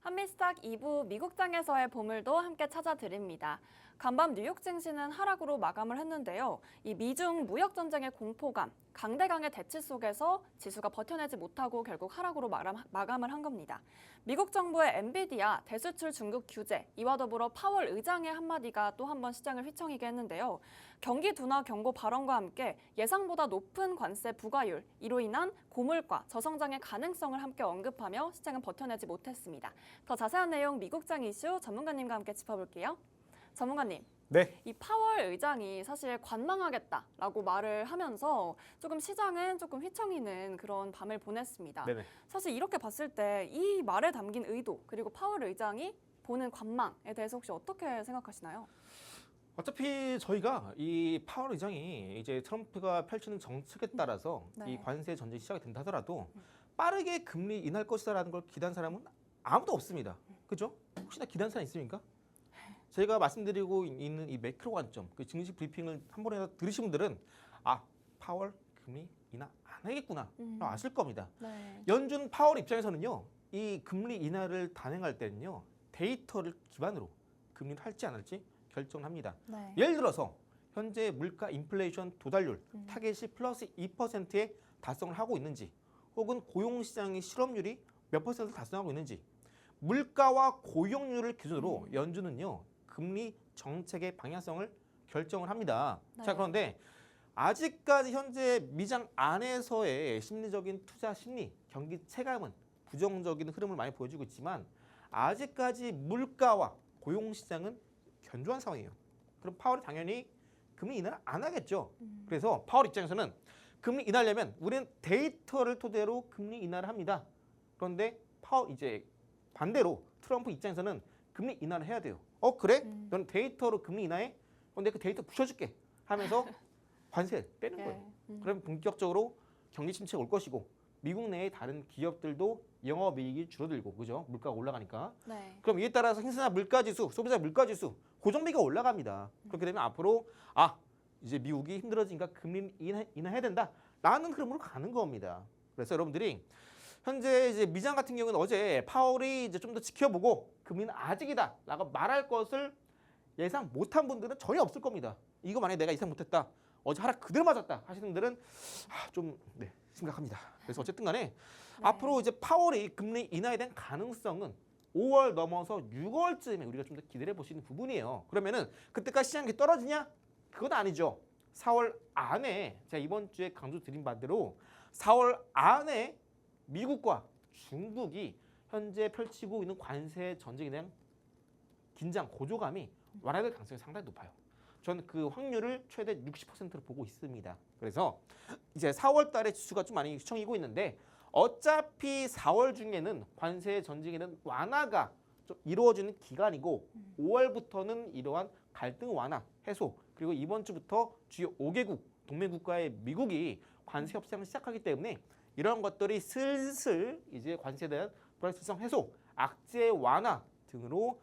한미스탁 2부 미국장에서의 보물도 함께 찾아드립니다. 간밤 뉴욕 증시는 하락으로 마감을 했는데요. 이 미중 무역 전쟁의 공포감, 강대강의 대치 속에서 지수가 버텨내지 못하고 결국 하락으로 마감을 한 겁니다. 미국 정부의 엔비디아 대수출 중국 규제, 이와 더불어 파월 의장의 한마디가 또 한 번 시장을 휘청이게 했는데요. 경기 둔화 경고 발언과 함께 예상보다 높은 관세 부과율, 이로 인한 고물가, 저성장의 가능성을 함께 언급하며 시장은 버텨내지 못했습니다. 더 자세한 내용 미국장 이슈 전문가님과 함께 짚어볼게요. 전문가님, 네. 이 파월 의장이 사실 관망하겠다라고 말을 하면서 조금 시장은 조금 휘청이는 그런 밤을 보냈습니다. 네네. 사실 이렇게 봤을 때 이 말에 담긴 의도 그리고 파월 의장이 보는 관망에 대해서 혹시 어떻게 생각하시나요? 어차피 저희가 이 파월 의장이 이제 트럼프가 펼치는 정책에 따라서 네. 이 관세 전쟁이 시작이 된다 하더라도 빠르게 금리 인할 것이다라는 걸 기대한 사람은 아무도 없습니다. 그죠? 혹시나 기대한 사람 있습니까? 저희가 말씀드리고 있는 이 매크로 관점, 그 증시 브리핑을 한 번이라도 들으신 분들은 아, 파월 금리 인하 안 하겠구나 아실 겁니다. 네. 연준 파월 입장에서는요, 이 금리 인하를 단행할 때는요, 데이터를 기반으로 금리를 할지 안 할지 결정을 합니다. 네. 예를 들어서 현재 물가 인플레이션 도달률 타겟이 플러스 2%에 달성을 하고 있는지, 혹은 고용시장의 실업률이 몇 퍼센트 달성하고 있는지, 물가와 고용률을 기준으로 연준은요 금리 정책의 방향성을 결정을 합니다. 네. 자, 그런데 아직까지 현재 미장 안에서의 심리적인 투자 심리, 경기 체감은 부정적인 흐름을 많이 보여주고 있지만 아직까지 물가와 고용 시장은 견조한 상황이에요. 그럼 파월이 당연히 금리 인하를 안 하겠죠. 그래서 파월 입장에서는 금리 인하하려면 우리는 데이터를 토대로 금리 인하를 합니다. 그런데 파월 이제 반대로 트럼프 입장에서는 금리 인하를 해야 돼요. 그래? 넌 데이터로 금리 인하해? 근데 그 데이터 부셔줄게 하면서 관세 빼는 거예요. 그럼 본격적으로 경기 침체가 올 것이고 미국 내의 다른 기업들도 영업이익이 줄어들고 그죠? 물가가 올라가니까. 네. 그럼 이에 따라서 신생아 물가지수, 소비자 물가지수, 고정비가 올라갑니다. 그렇게 되면 앞으로 이제 미국이 힘들어지니까 금리 인하해야 된다라는 흐름으로 가는 겁니다. 그래서 여러분들이 현재 이제 미장 같은 경우는 어제 파월이 이제 좀 더 지켜보고 금리는 아직이다라고 말할 것을 예상 못한 분들은 전혀 없을 겁니다. 이거 만약에 내가 예상 못했다. 어제 하락 그대로 맞았다 하시는 분들은 좀 심각합니다. 그래서 어쨌든 간에 앞으로 이제 파월이 금리 인하에 대한 가능성은 5월 넘어서 6월쯤에 우리가 좀 더 기대해 볼 수 있는 부분이에요. 그러면은 그때까지 시장이 떨어지냐? 그건 아니죠. 4월 안에 제가 이번 주에 강조드린 바대로 4월 안에 미국과 중국이 현재 펼치고 있는 관세 전쟁에 대한 긴장, 고조감이 완화될 가능성이 상당히 높아요. 저는 그 확률을 최대 60%로 보고 있습니다. 그래서 이제 4월 달에 지수가 좀 많이 휘청이고 있는데 어차피 4월 중에는 관세 전쟁에 대한 완화가 좀 이루어지는 기간이고 5월부터는 이러한 갈등 완화, 해소 그리고 이번 주부터 주요 5개국 동맹국가의 미국이 관세 협상을 시작하기 때문에 이런 것들이 슬슬 이제 관세에 대한 불확실성 해소, 악재 완화 등으로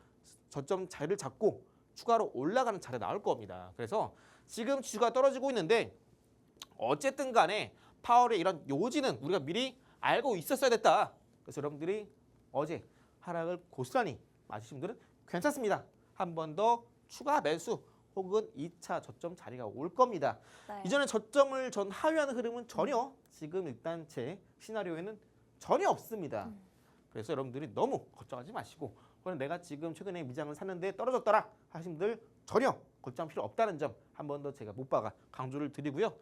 저점 자리를 잡고 추가로 올라가는 자리가 나올 겁니다. 그래서 지금 주가 떨어지고 있는데 어쨌든 간에 파월의 이런 요지는 우리가 미리 알고 있었어야 됐다. 그래서 여러분들이 어제 하락을 고스란히 맞으신 분들은 괜찮습니다. 한 번 더 추가 매수 혹은 2차 저점 자리가 올 겁니다. 네. 이전에 저점을 전 하회하는 흐름은 전혀 지금 일단 제 시나리오에는 전혀 없습니다. 그래서 여러분들이 너무 걱정하지 마시고 그럼 내가 지금 최근에 미장을 샀는데 떨어졌더라 하신 분들 전혀 걱정할 필요 없다는 점 한 번 더 제가 못 박아 강조를 드리고요.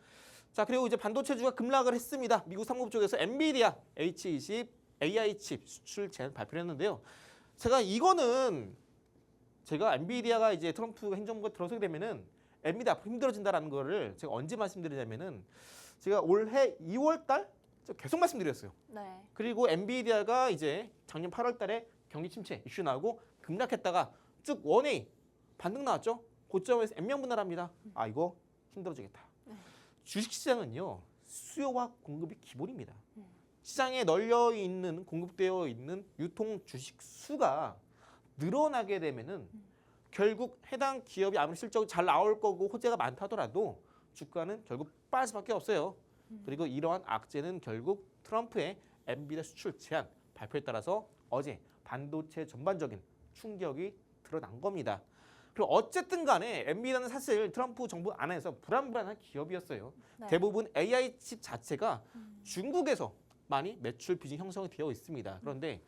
자 그리고 이제 반도체주가 급락을 했습니다. 미국 상무부 쪽에서 엔비디아 H20 AI 칩 수출 제한 발표를 했는데요. 제가 엔비디아가 이제 트럼프 행정부가 들어서게 되면은 엔비디아 앞으로 힘들어진다라는 거를 제가 언제 말씀드리냐면은 제가 올해 2월 달 계속 말씀드렸어요. 네. 그리고 엔비디아가 이제 작년 8월 달에 경기 침체 이슈 나오고 급락했다가 쭉 원웨이 반등 나왔죠. 고점에서 N명 분할합니다. 이거 힘들어지겠다. 주식시장은요. 수요와 공급이 기본입니다. 시장에 널려 있는 공급되어 있는 유통 주식 수가 늘어나게 되면은 결국 해당 기업이 아무리 실적이 잘 나올 거고 호재가 많다더라도 주가는 결국 빠질 수밖에 없어요. 그리고 이러한 악재는 결국 트럼프의 엔비디아 수출 제한 발표에 따라서 어제 반도체 전반적인 충격이 드러난 겁니다. 그리고 어쨌든 간에 엔비디아는 사실 트럼프 정부 안에서 불안한 기업이었어요. 네. 대부분 AI 칩 자체가 중국에서 많이 매출 비중 형성이 되어 있습니다. 그런데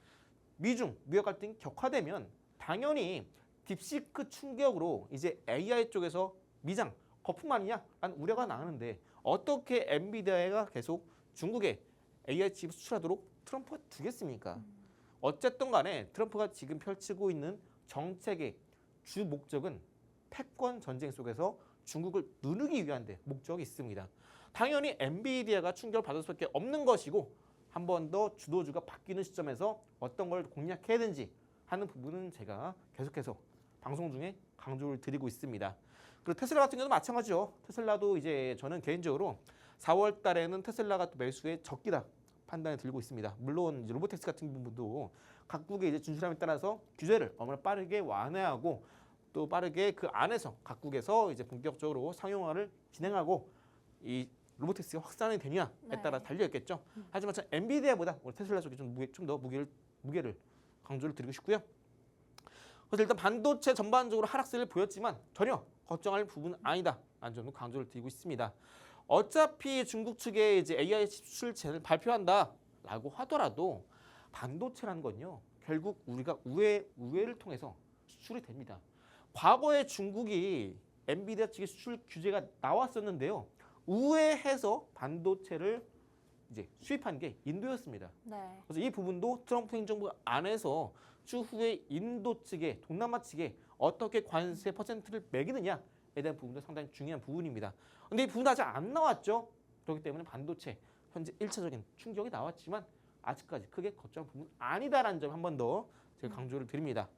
미중 무역 갈등이 격화되면 당연히 딥시크 충격으로 이제 AI 쪽에서 미장 거품 아니냐? 라는 우려가 나오는데 어떻게 엔비디아가 계속 중국에 AI 칩 수출하도록 트럼프가 두겠습니까? 어쨌든 간에 트럼프가 지금 펼치고 있는 정책의 주 목적은 패권 전쟁 속에서 중국을 누르기 위한 데 목적이 있습니다. 당연히 엔비디아가 충격을 받을 수밖에 없는 것이고 한 번 더 주도주가 바뀌는 시점에서 어떤 걸 공략해야 되는지 하는 부분은 제가 계속해서 방송 중에 강조를 드리고 있습니다. 그리고 테슬라 같은 경우도 마찬가지죠. 테슬라도 이제 저는 개인적으로 4월 달에는 테슬라가 또 매수에 적기다 판단이 들고 있습니다. 물론 이제 로보택시 같은 부분도 각국의 이제 진출함에 따라서 규제를 얼마나 빠르게 완화하고 또 빠르게 그 안에서 각국에서 이제 본격적으로 상용화를 진행하고 이 로보택시가 확산이 되느냐에 따라 달려 있겠죠. 하지만 저 엔비디아보다 우리 테슬라 쪽에 좀 더 무게를 강조를 드리고 싶고요. 그래서 일단 반도체 전반적으로 하락세를 보였지만 전혀 걱정할 부분은 아니다. 안전으로 강조를 드리고 있습니다. 어차피 중국 측에 이제 AI 수출 제한을 발표한다라고 하더라도 반도체라는 건요. 결국 우리가 우회를 통해서 수출이 됩니다. 과거에 중국이 엔비디아 측의 수출 규제가 나왔었는데요. 우회해서 반도체를 이제 수입한 게 인도였습니다. 네. 그래서 이 부분도 트럼프 행정부 안에서 추후에 인도 측에 동남아 측에 어떻게 관세 퍼센트를 매기느냐에 대한 부분도 상당히 중요한 부분입니다. 근데 이 부분 아직 안 나왔죠. 그렇기 때문에 반도체 현재 1차적인 충격이 나왔지만 아직까지 크게 걱정할 부분 아니다라는 점 한 번 더 제가 강조를 드립니다.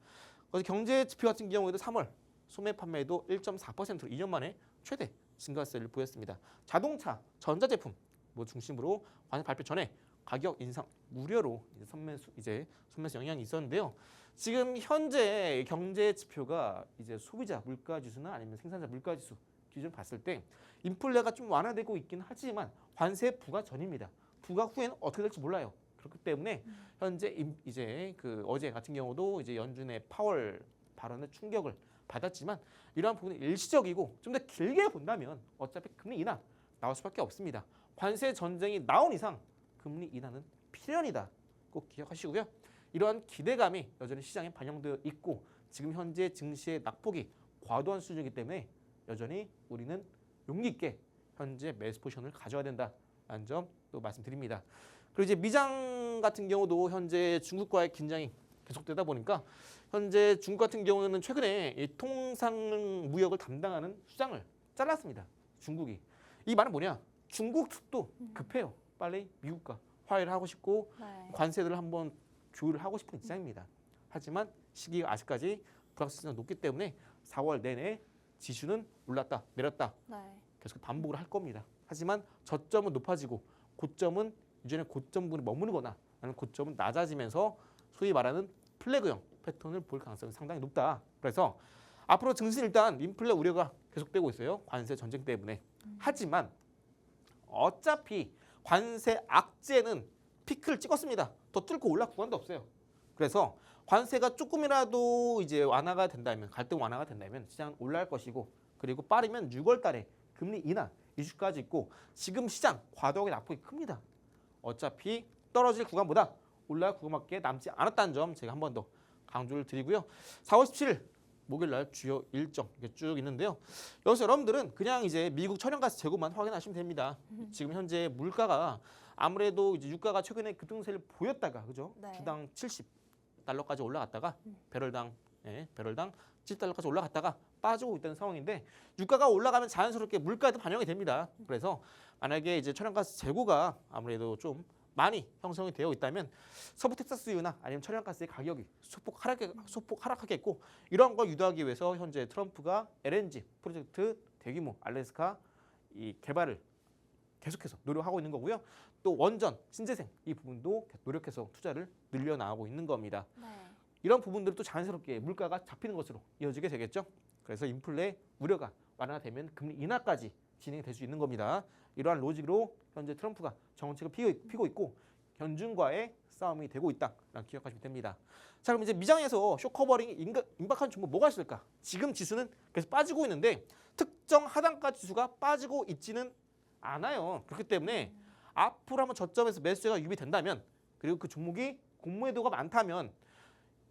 그래서 경제 지표 같은 경우에도 3월 소매 판매도 1.4%로 2년 만에 최대 증가세를 보였습니다. 자동차, 전자제품 뭐 중심으로 관세 발표 전에 가격 인상 우려로 선매수 영향이 있었는데요. 지금 현재 경제 지표가 이제 소비자 물가 지수나 아니면 생산자 물가 지수 기준 봤을 때 인플레가 좀 완화되고 있긴 하지만 관세 부과 전입니다. 부과 후에는 어떻게 될지 몰라요. 그렇기 때문에 현재 이제 그 어제 같은 경우도 이제 연준의 파월 발언의 충격을 받았지만 이러한 부분은 일시적이고 좀 더 길게 본다면 어차피 금리 인하 나올 수밖에 없습니다. 관세 전쟁이 나온 이상 금리 인하는 필연이다. 꼭 기억하시고요. 이러한 기대감이 여전히 시장에 반영되어 있고 지금 현재 증시의 낙폭이 과도한 수준이기 때문에 여전히 우리는 용기 있게 현재 매수 포지션을 가져야 된다라는 점 또 말씀드립니다. 그리고 이제 미장 같은 경우도 현재 중국과의 긴장이 계속되다 보니까 현재 중국 같은 경우는 최근에 이 통상 무역을 담당하는 수장을 잘랐습니다. 중국이. 이 말은 뭐냐? 중국 측도 급해요. 빨리 미국과 화해를 하고 싶고 네. 관세들을 한번 조율을 하고 싶은 입장입니다. 하지만 시기가 아직까지 불확실성이 높기 때문에 4월 내내 지수는 올랐다 내렸다 네. 계속 반복을 할 겁니다. 하지만 저점은 높아지고 고점은 이전에 고점 부분에 머무르거나 아니면 고점은 낮아지면서 소위 말하는 플래그형 패턴을 볼 가능성이 상당히 높다. 그래서 앞으로 증시는 일단 인플레 우려가 계속되고 있어요. 관세 전쟁 때문에. 하지만 어차피 관세 악재는 피크를 찍었습니다. 더 뚫고 올라 구간도 없어요. 그래서 관세가 조금이라도 이제 완화가 된다면 갈등 완화가 된다면 시장은 올라갈 것이고 그리고 빠르면 6월 달에 금리 인하 이슈까지 있고 지금 시장 과도하게 낙폭이 큽니다. 어차피 떨어질 구간보다 올라갈 구간밖에 남지 않았다는 점 제가 한 번 더 강조를 드리고요. 4월 17일 목요일 날 주요 일정 이렇게 쭉 있는데요. 여기서 여러분들은 그냥 이제 미국 천연가스 재고만 확인하시면 됩니다. 지금 현재 물가가 아무래도 이제 유가가 최근에 급등세를 보였다가 그죠? 네. 주당 70달러까지 올라갔다가 배럴당 7달러까지 올라갔다가 빠지고 있다는 상황인데 유가가 올라가면 자연스럽게 물가에도 반영이 됩니다. 그래서 만약에 이제 천연가스 재고가 아무래도 좀 많이 형성이 되어 있다면 서부 텍사스유나 아니면 천연가스의 가격이 소폭 하락하겠고 이런 걸 유도하기 위해서 현재 트럼프가 LNG 프로젝트 대규모 알래스카 이 개발을 계속해서 노력하고 있는 거고요. 또 원전, 신재생 이 부분도 노력해서 투자를 늘려나가고 있는 겁니다. 네. 이런 부분들은 또 자연스럽게 물가가 잡히는 것으로 이어지게 되겠죠. 그래서 인플레 우려가 완화되면 금리 인하까지 진행이 될 수 있는 겁니다. 이러한 로직으로 현재 트럼프가 정책을 피고 있고 연준과의 싸움이 되고 있다라는 기억하시면 됩니다. 자, 그럼 이제 미장에서 쇼커버링이 임박한 종목 뭐가 있을까? 지금 지수는 계속 빠지고 있는데 특정 하단가 지수가 빠지고 있지는 않아요. 그렇기 때문에 앞으로 한번 저점에서 매수세가 유입된다면 그리고 그 종목이 공매도가 많다면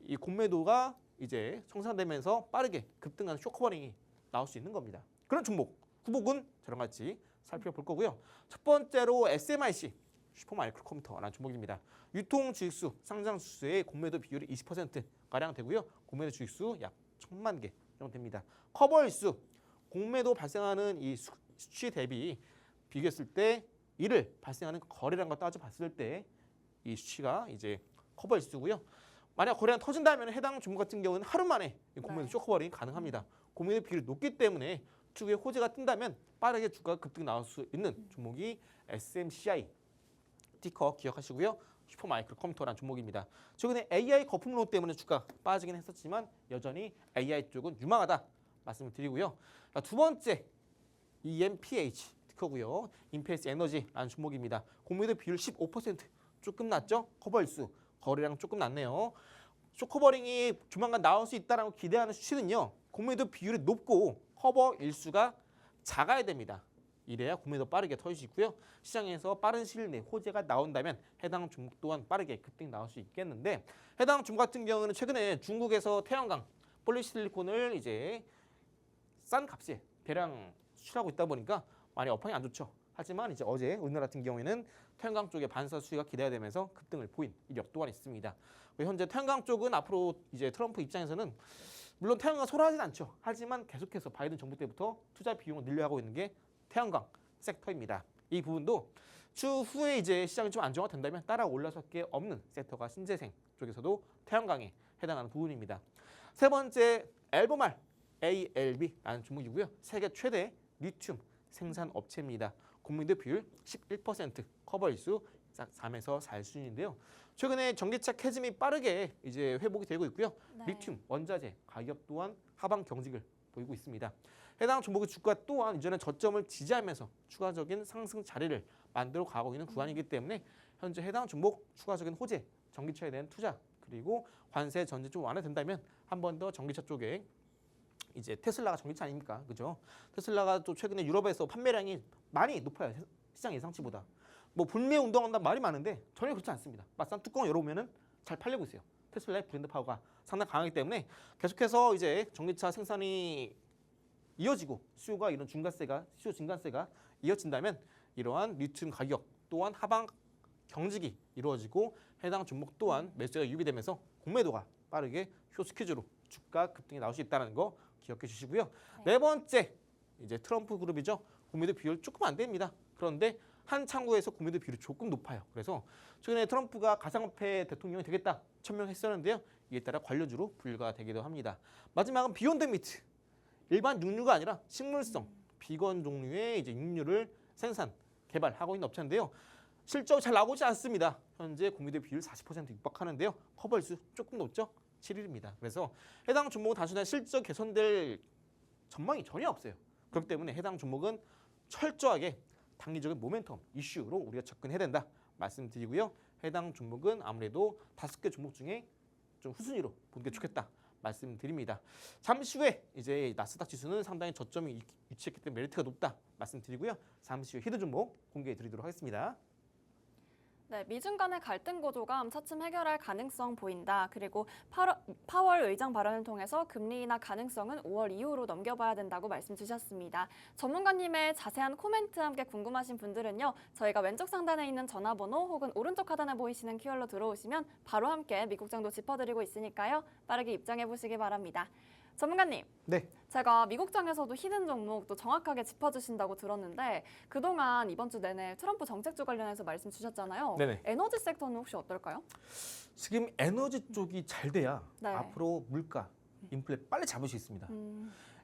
이 공매도가 이제 청산되면서 빠르게 급등하는 쇼커버링이 나올 수 있는 겁니다. 그런 종목 후복은 저랑 같이 살펴볼 거고요. 첫 번째로 SMIC 슈퍼마이크로컴퓨터라는 종목입니다. 유통 주식수, 상장 주수의 공매도 비율이 20%가량 되고요. 공매도 주식수 약 1,000만 개 정도 됩니다. 커버일수 공매도 발생하는 이 수치 대비 비교했을 때 이를 발생하는 거래량과 따져봤을 때 이 수치가 이제 커버일수고요. 만약 거래량 터진다면 해당 종목 같은 경우는 하루 만에 공매도 쇼커버링이 가능합니다. 공매도 비율이 높기 때문에 추후에 호재가 뜬다면 빠르게 주가가 급등 나올 수 있는 종목이 SMCI 티커 기억하시고요. 슈퍼마이크로컴퓨터라는 종목입니다. 최근에 AI 거품론 때문에 주가 빠지긴 했었지만 여전히 AI 쪽은 유망하다 말씀을 드리고요. 두 번째 EMPH 티커고요. 임페이스 에너지라는 종목입니다. 공매도 비율 15% 조금 낮죠? 커버일수 거래량 조금 낮네요. 쇼커버링이 조만간 나올 수 있다라고 기대하는 수치는요. 공매도 비율이 높고 커버 일수가 작아야 됩니다. 이래야 공매도 빠르게 터질 수 있고요. 시장에서 빠른 시일 내에 호재가 나온다면 해당 종목 또한 빠르게 급등이 나올 수 있겠는데 해당 종목 같은 경우는 최근에 중국에서 태양광 폴리실리콘을 이제 싼 값에 대량 수출하고 있다 보니까 많이 업황이 안 좋죠. 하지만 이제 어제 우리나라 같은 경우에는 태양광 쪽의 반사 수위가 기대되면서 급등을 보인 이력 또한 있습니다. 현재 태양광 쪽은 앞으로 이제 트럼프 입장에서는 물론 태양광 소홀하진 않죠. 하지만 계속해서 바이든 정부 때부터 투자 비용을 늘려가고 있는 게 태양광 섹터입니다. 이 부분도 추후에 이제 시장이 좀 안정화 된다면 따라 올라설 게 없는 섹터가 신재생 쪽에서도 태양광에 해당하는 부분입니다. 세 번째 앨범알 ALB라는 종목이고요. 세계 최대 리튬 생산 업체입니다. 공매도 비율 11%, 커버일수 3에서 4일 수준인데요. 최근에 전기차 캐즘이 빠르게 이제 회복이 되고 있고요. 네. 리튬 원자재 가격 또한 하방 경직을 보이고 있습니다. 해당 종목의 주가 또한 이전에 저점을 지지하면서 추가적인 상승 자리를 만들어 가고 있는 구간이기 때문에 현재 해당 종목 추가적인 호재, 전기차에 대한 투자 그리고 관세 전제 좀 완화된다면 한 번 더 전기차 쪽에 이제 테슬라가 전기차 아닙니까? 그죠? 테슬라가 또 최근에 유럽에서 판매량이 많이 높아요. 시장 예상치보다. 뭐 불매 운동한다 말이 많은데 전혀 그렇지 않습니다. 막상 뚜껑 열어보면은 잘 팔리고 있어요. 테슬라의 브랜드 파워가 상당히 강하기 때문에 계속해서 이제 전기차 생산이 이어지고 수요가 이런 수요 증가세가 이어진다면 이러한 리튬 가격 또한 하방 경직이 이루어지고 해당 종목 또한 매수가 유입되면서 공매도가 빠르게 쇼스퀴즈로 주가 급등이 나올 수 있다는 거 기억해 주시고요. 네 번째 이제 트럼프 그룹이죠. 공매도 비율 조금 안 됩니다. 그런데 한 창구에서 공매도 비율이 조금 높아요. 그래서 최근에 트럼프가 가상화폐 대통령이 되겠다 천명했었는데요. 이에 따라 관료주로 분류가 되기도 합니다. 마지막은 비욘드 미트. 일반 육류가 아니라 식물성 비건 종류의 이제 육류를 생산 개발하고 있는 업체인데요. 실적 잘 나오지 않습니다. 현재 공매도 비율 40% 육박하는데요. 커버일수 조금 높죠. 7일입니다. 그래서 해당 종목은 단순한 실적 개선될 전망이 전혀 없어요. 그렇기 때문에 해당 종목은 철저하게 단기적인 모멘텀 이슈로 우리가 접근해야 된다 말씀드리고요. 해당 종목은 아무래도 5개 종목 중에 좀 후순위로 보는 게 좋겠다 말씀드립니다. 잠시 후에 이제 나스닥 지수는 상당히 저점이 위치했기 때문에 메리트가 높다 말씀드리고요. 잠시 후에 히든 종목 공개해 드리도록 하겠습니다. 네, 미중 간의 갈등 구조감 차츰 해결할 가능성 보인다. 그리고 파월 의장 발언을 통해서 금리 인하 가능성은 5월 이후로 넘겨봐야 된다고 말씀 주셨습니다. 전문가님의 자세한 코멘트 함께 궁금하신 분들은요. 저희가 왼쪽 상단에 있는 전화번호 혹은 오른쪽 하단에 보이시는 QR로 들어오시면 바로 함께 미국장도 짚어드리고 있으니까요. 빠르게 입장해 보시기 바랍니다. 전문가님. 네. 제가 미국장에서도 히든 종목도 정확하게 짚어주신다고 들었는데 그동안 이번 주 내내 트럼프 정책주 관련해서 말씀 주셨잖아요. 네네. 에너지 섹터는 혹시 어떨까요? 지금 에너지 쪽이 잘 돼야 네. 앞으로 물가, 인플레 빨리 잡을 수 있습니다.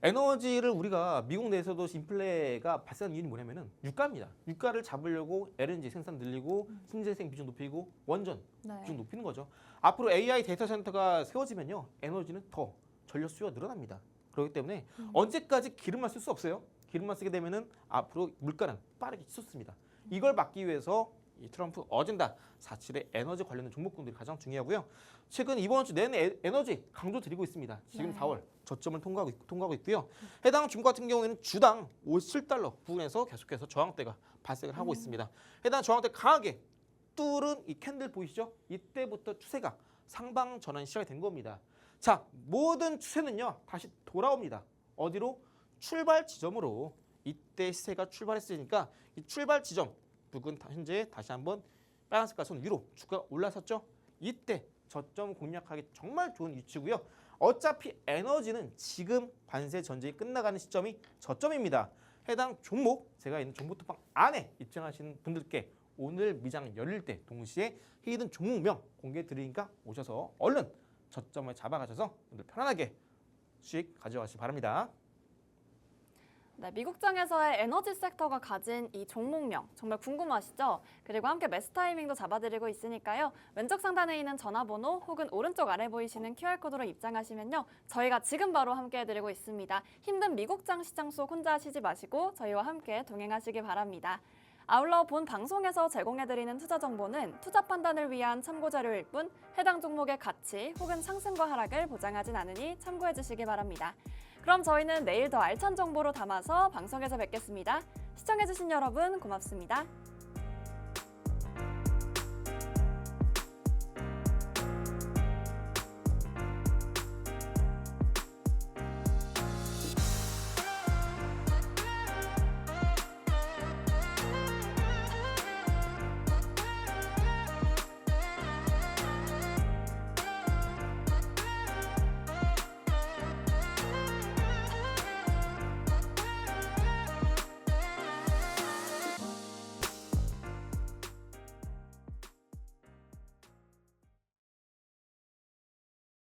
에너지를 우리가 미국 내에서도 인플레가 발생하는 이유는 뭐냐면은 유가입니다. 유가를 잡으려고 LNG 생산 늘리고 신재생 비중 높이고 원전 비중 높이는 거죠. 앞으로 AI 데이터 센터가 세워지면요. 에너지는 더 전력 수요가 늘어납니다. 그렇기 때문에 언제까지 기름만 쓸 수 없어요. 기름만 쓰게 되면은 앞으로 물가는 빠르게 치솟습니다. 이걸 막기 위해서 이 트럼프 어젠다 47의 에너지 관련된 종목군들이 가장 중요하고요. 최근 이번 주 내내 에너지 강조 드리고 있습니다. 지금 네. 4월 저점을 통과하고 있고요. 해당 종목 같은 경우에는 주당 57달러 부근에서 계속해서 저항대가 발생을 하고 있습니다. 해당 저항대 강하게 뚫은 이 캔들 보이시죠? 이때부터 추세가 상방 전환 시작이 된 겁니다. 자, 모든 추세는요 다시 돌아옵니다. 어디로? 출발 지점으로. 이때 시세가 출발했으니까 이 출발 지점 부근 현재 다시 한번 빨간 색깔 선 위로 주가가 올라섰죠. 이때 저점 공략하기 정말 좋은 위치고요. 어차피 에너지는 지금 관세 전쟁이 끝나가는 시점이 저점입니다. 해당 종목 제가 있는 정보톡방 안에 입장하시는 분들께 오늘 미장 열릴 때 동시에 히든 종목명 공개해 드리니까 오셔서 얼른 저점을 잡아가셔서 오늘 편안하게 수익 가져가시기 바랍니다. 네, 미국장에서의 에너지 섹터가 가진 이 종목명 정말 궁금하시죠? 그리고 함께 매수 타이밍도 잡아드리고 있으니까요. 왼쪽 상단에 있는 전화번호 혹은 오른쪽 아래 보이시는 QR코드로 입장하시면요. 저희가 지금 바로 함께 해드리고 있습니다. 힘든 미국장 시장 속 혼자 하시지 마시고 저희와 함께 동행하시기 바랍니다. 아울러 본 방송에서 제공해드리는 투자 정보는 투자 판단을 위한 참고자료일 뿐 해당 종목의 가치 혹은 상승과 하락을 보장하진 않으니 참고해주시기 바랍니다. 그럼 저희는 내일 더 알찬 정보로 담아서 방송에서 뵙겠습니다. 시청해주신 여러분 고맙습니다.